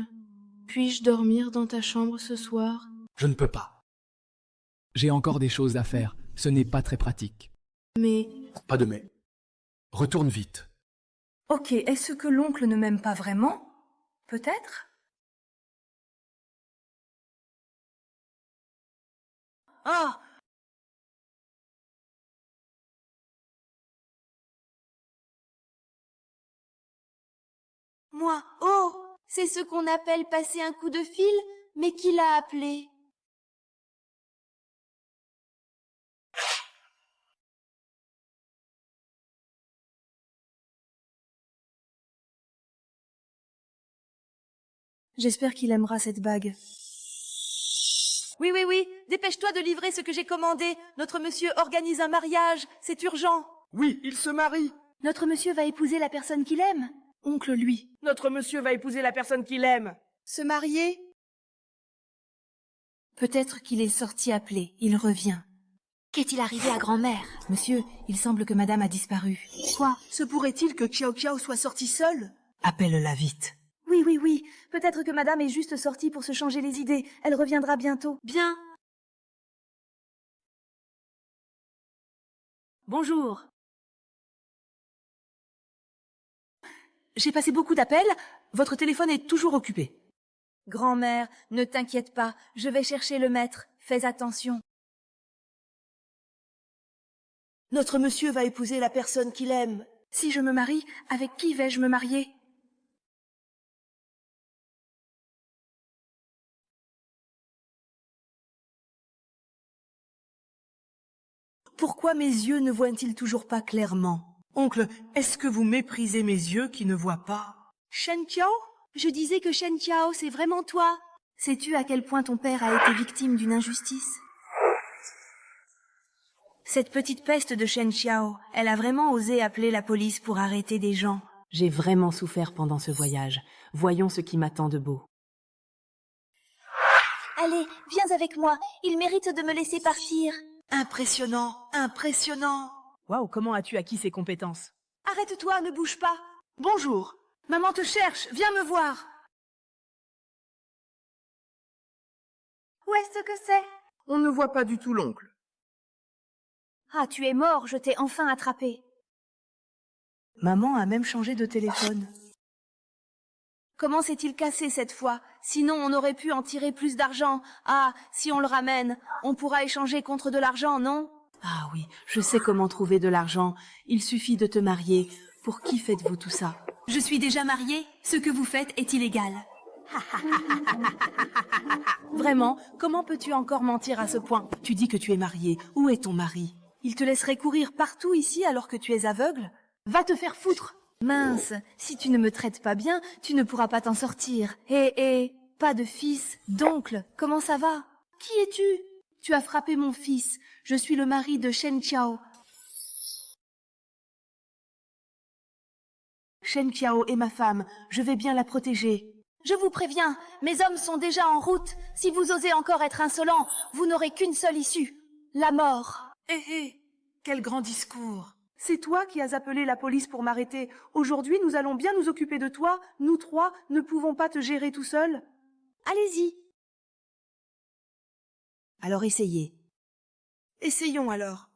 puis-je dormir dans ta chambre ce soir? Je ne peux pas. J'ai encore des choses à faire. Ce n'est pas très pratique. Mais... Pas de mais. Retourne vite. Ok, est-ce que l'oncle ne m'aime pas vraiment? Peut-être? Ah! Moi, oh, c'est ce qu'on appelle passer un coup de fil, mais qui l'a appelé? J'espère qu'il aimera cette bague. Oui, oui, oui, dépêche-toi de livrer ce que j'ai commandé. Notre monsieur organise un mariage, c'est urgent. Oui, il se marie. Notre monsieur va épouser la personne qu'il aime. Oncle, lui. Notre monsieur va épouser la personne qu'il aime. Se marier? Peut-être qu'il est sorti appeler. Il revient. Qu'est-il arrivé à grand-mère? Monsieur, il semble que madame a disparu. Quoi? Se pourrait-il que Xiao Qiao soit sorti seul? Appelle-la vite. Oui, oui, oui. Peut-être que madame est juste sortie pour se changer les idées. Elle reviendra bientôt. Bien. Bonjour. J'ai passé beaucoup d'appels. Votre téléphone est toujours occupé. Grand-mère, ne t'inquiète pas, je vais chercher le maître. Fais attention. Notre monsieur va épouser la personne qu'il aime. Si je me marie, avec qui vais-je me marier? Pourquoi mes yeux ne voient-ils toujours pas clairement? Oncle, est-ce que vous méprisez mes yeux qui ne voient pas? Shen Qiao? Je disais que Shen Qiao, c'est vraiment toi. Sais-tu à quel point ton père a été victime d'une injustice? Cette petite peste de Shen Qiao, elle a vraiment osé appeler la police pour arrêter des gens. J'ai vraiment souffert pendant ce voyage. Voyons ce qui m'attend de beau. Allez, viens avec moi. Il mérite de me laisser partir. Impressionnant, impressionnant. Waouh, comment as-tu acquis ces compétences? Arrête-toi, ne bouge pas. Bonjour, maman te cherche, viens me voir. Où est-ce que c'est? On ne voit pas du tout l'oncle. Ah, tu es mort, je t'ai enfin attrapé. Maman a même changé de téléphone. Comment s'est-il cassé cette fois? Sinon, on aurait pu en tirer plus d'argent. Ah, si on le ramène, on pourra échanger contre de l'argent, non? Ah oui, je sais comment trouver de l'argent. Il suffit de te marier. Pour qui faites-vous tout ça? Je suis déjà mariée. Ce que vous faites est illégal. Vraiment, comment peux-tu encore mentir à ce point? Tu dis que tu es mariée. Où est ton mari? Il te laisserait courir partout ici alors que tu es aveugle? Va te faire foutre! Mince, si tu ne me traites pas bien, tu ne pourras pas t'en sortir. Pas de fils, d'oncle, comment ça va? Qui es-tu? Tu as frappé mon fils. Je suis le mari de Shen Qiao. Shen Qiao est ma femme. Je vais bien la protéger. Je vous préviens, mes hommes sont déjà en route. Si vous osez encore être insolent, vous n'aurez qu'une seule issue. La mort. Quel grand discours. C'est toi qui as appelé la police pour m'arrêter. Aujourd'hui, nous allons bien nous occuper de toi. Nous trois ne pouvons pas te gérer tout seuls. Allez-y. Alors essayez. Essayons alors.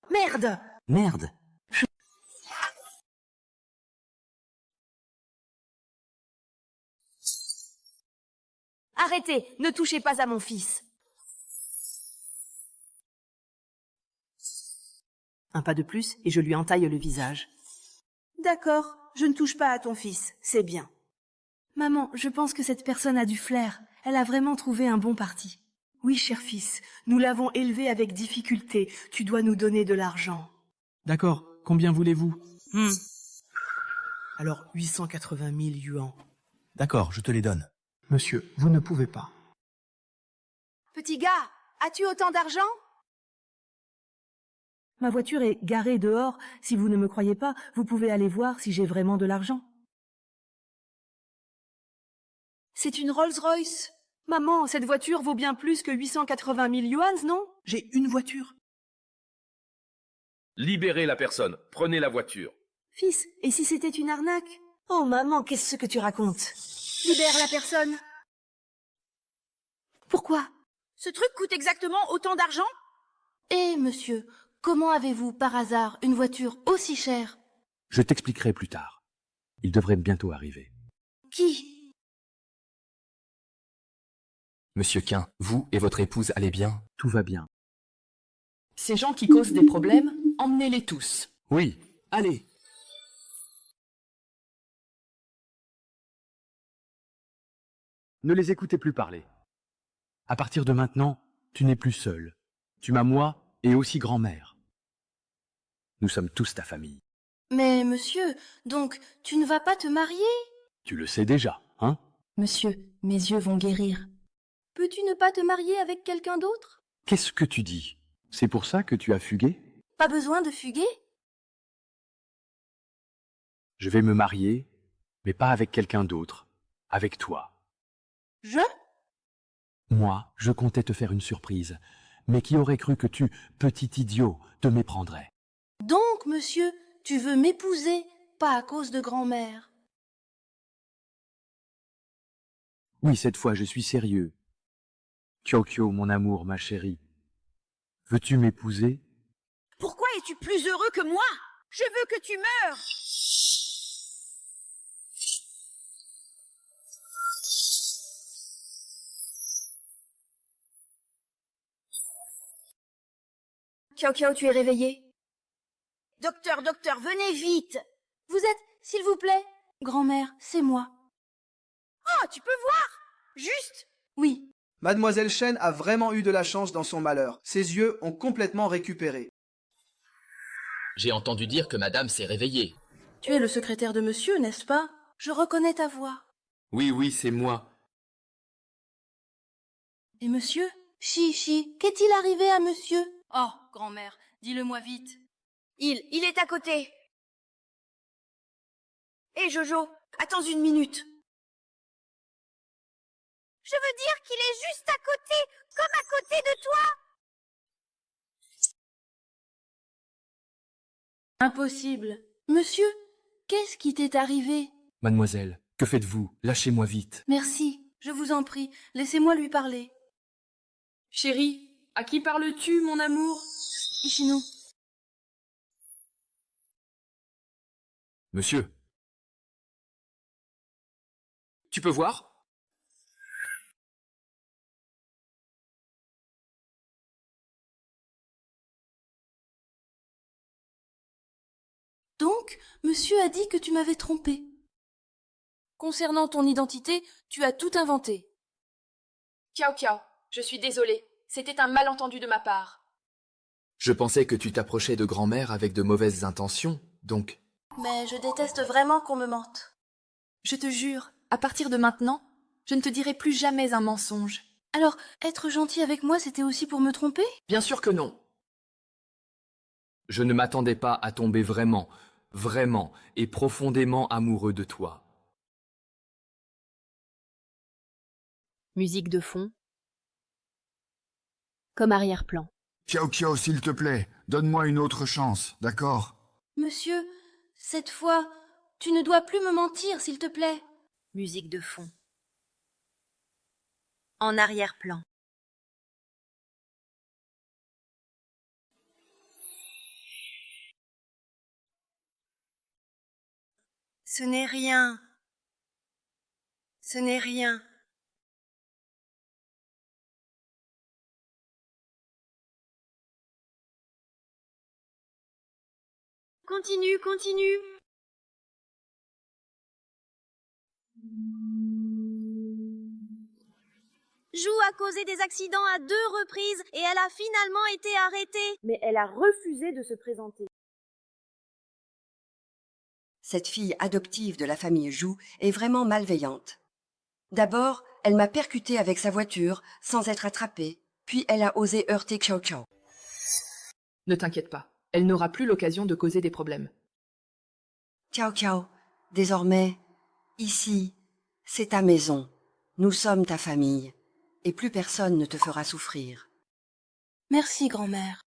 Merde! Merde. Arrêtez! Ne touchez pas à mon fils. Un pas de plus et je lui entaille le visage. D'accord, je ne touche pas à ton fils, c'est bien. Maman, je pense que cette personne a du flair. Elle a vraiment trouvé un bon parti. Oui, cher fils, nous l'avons élevé avec difficulté. Tu dois nous donner de l'argent. D'accord, combien voulez-vous? Alors, 880 000 yuans. D'accord, je te les donne. Monsieur, vous ne pouvez pas. Petit gars, as-tu autant d'argent? Ma voiture est garée dehors. Si vous ne me croyez pas, vous pouvez aller voir si j'ai vraiment de l'argent. C'est une Rolls-Royce. Maman, cette voiture vaut bien plus que 880 000 yuans, non? J'ai une voiture. Libérez la personne, prenez la voiture. Fils, et si c'était une arnaque? Oh maman, qu'est-ce que tu racontes? Libère la personne. Pourquoi? Ce truc coûte exactement autant d'argent? Eh, monsieur, comment avez-vous, par hasard, une voiture aussi chère? Je t'expliquerai plus tard. Il devrait bientôt arriver. Qui? Monsieur Quin, vous et votre épouse allez bien? Tout va bien. Ces gens qui causent des problèmes, emmenez-les tous. Oui. Allez. Ne les écoutez plus parler. À partir de maintenant, tu n'es plus seul. Tu m'as moi et aussi grand-mère. Nous sommes tous ta famille. Mais, monsieur, donc, tu ne vas pas te marier? Tu le sais déjà, hein? Monsieur, mes yeux vont guérir. Peux-tu ne pas te marier avec quelqu'un d'autre? Qu'est-ce que tu dis? C'est pour ça que tu as fugué? Pas besoin de fuguer? Je vais me marier, mais pas avec quelqu'un d'autre. Avec toi. Moi, je comptais te faire une surprise. Mais qui aurait cru que tu, petit idiot, te méprendrais? Donc, monsieur, tu veux m'épouser, pas à cause de grand-mère. Oui, cette fois, je suis sérieux. Kyokyo, mon amour, ma chérie. Veux-tu m'épouser? Pourquoi es-tu plus heureux que moi? Je veux que tu meures! Kyokyo, tu es réveillé? Docteur, venez vite! Vous êtes, s'il vous plaît? Grand-mère, c'est moi. Oh, tu peux voir? Juste? Oui. Mademoiselle Chen a vraiment eu de la chance dans son malheur. Ses yeux ont complètement récupéré. J'ai entendu dire que madame s'est réveillée. Tu es le secrétaire de monsieur, n'est-ce pas? Je reconnais ta voix. Oui, c'est moi. Et monsieur? Chi, qu'est-il arrivé à monsieur? Oh, grand-mère, dis-le-moi vite. Il est à côté. Hé, Jojo, attends une minute. Je veux dire qu'il est juste à côté, comme à côté de toi. Impossible. Monsieur, qu'est-ce qui t'est arrivé? Mademoiselle, que faites-vous? Lâchez-moi vite. Merci, je vous en prie, laissez-moi lui parler. Chérie, à qui parles-tu, mon amour? Ishino. Monsieur. Tu peux voir? Donc, monsieur a dit que tu m'avais trompé. Concernant ton identité, tu as tout inventé. Kiao, je suis désolée. C'était un malentendu de ma part. Je pensais que tu t'approchais de grand-mère avec de mauvaises intentions, donc... Mais je déteste vraiment qu'on me mente. Je te jure, à partir de maintenant, je ne te dirai plus jamais un mensonge. Alors, être gentil avec moi, c'était aussi pour me tromper? Bien sûr que non. Je ne m'attendais pas à tomber vraiment et profondément amoureux de toi. Musique de fond. Comme arrière-plan. Kiao, s'il te plaît, donne-moi une autre chance, d'accord? Monsieur, cette fois, tu ne dois plus me mentir, s'il te plaît. Musique de fond. En arrière-plan. Ce n'est rien. Ce n'est rien. Continue, continue. Jou a causé des accidents à 2 reprises et elle a finalement été arrêtée. Mais elle a refusé de se présenter. Cette fille adoptive de la famille Jou est vraiment malveillante. D'abord, elle m'a percuté avec sa voiture sans être attrapée, puis elle a osé heurter Xiao Xiao. Ne t'inquiète pas, elle n'aura plus l'occasion de causer des problèmes. Xiao Xiao, désormais, ici, c'est ta maison. Nous sommes ta famille, et plus personne ne te fera souffrir. Merci, grand-mère.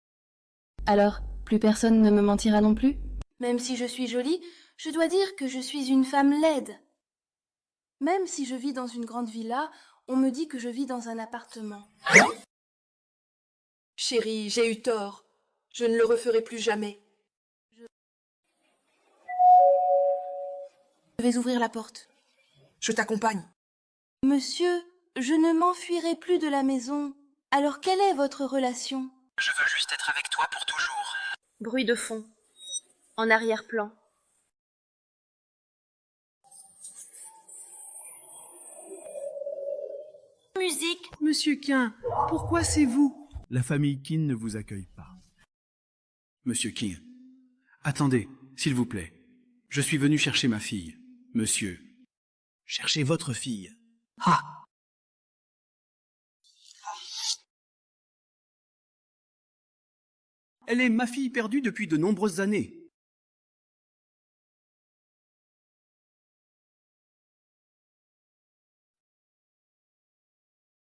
Alors, plus personne ne me mentira non plus? Même si je suis jolie, je dois dire que je suis une femme laide. Même si je vis dans une grande villa, on me dit que je vis dans un appartement. Chérie, j'ai eu tort. Je ne le referai plus jamais. Je vais ouvrir la porte. Je t'accompagne. Monsieur, je ne m'enfuirai plus de la maison. Alors quelle est votre relation? Je veux juste être avec toi pour toujours. Bruit de fond. En arrière-plan. Musique. Monsieur Quin, pourquoi c'est vous? La famille Qin ne vous accueille pas. Monsieur Qin, attendez, s'il vous plaît. Je suis venu chercher ma fille. Monsieur. Cherchez votre fille. Ah! Elle est ma fille perdue depuis de nombreuses années.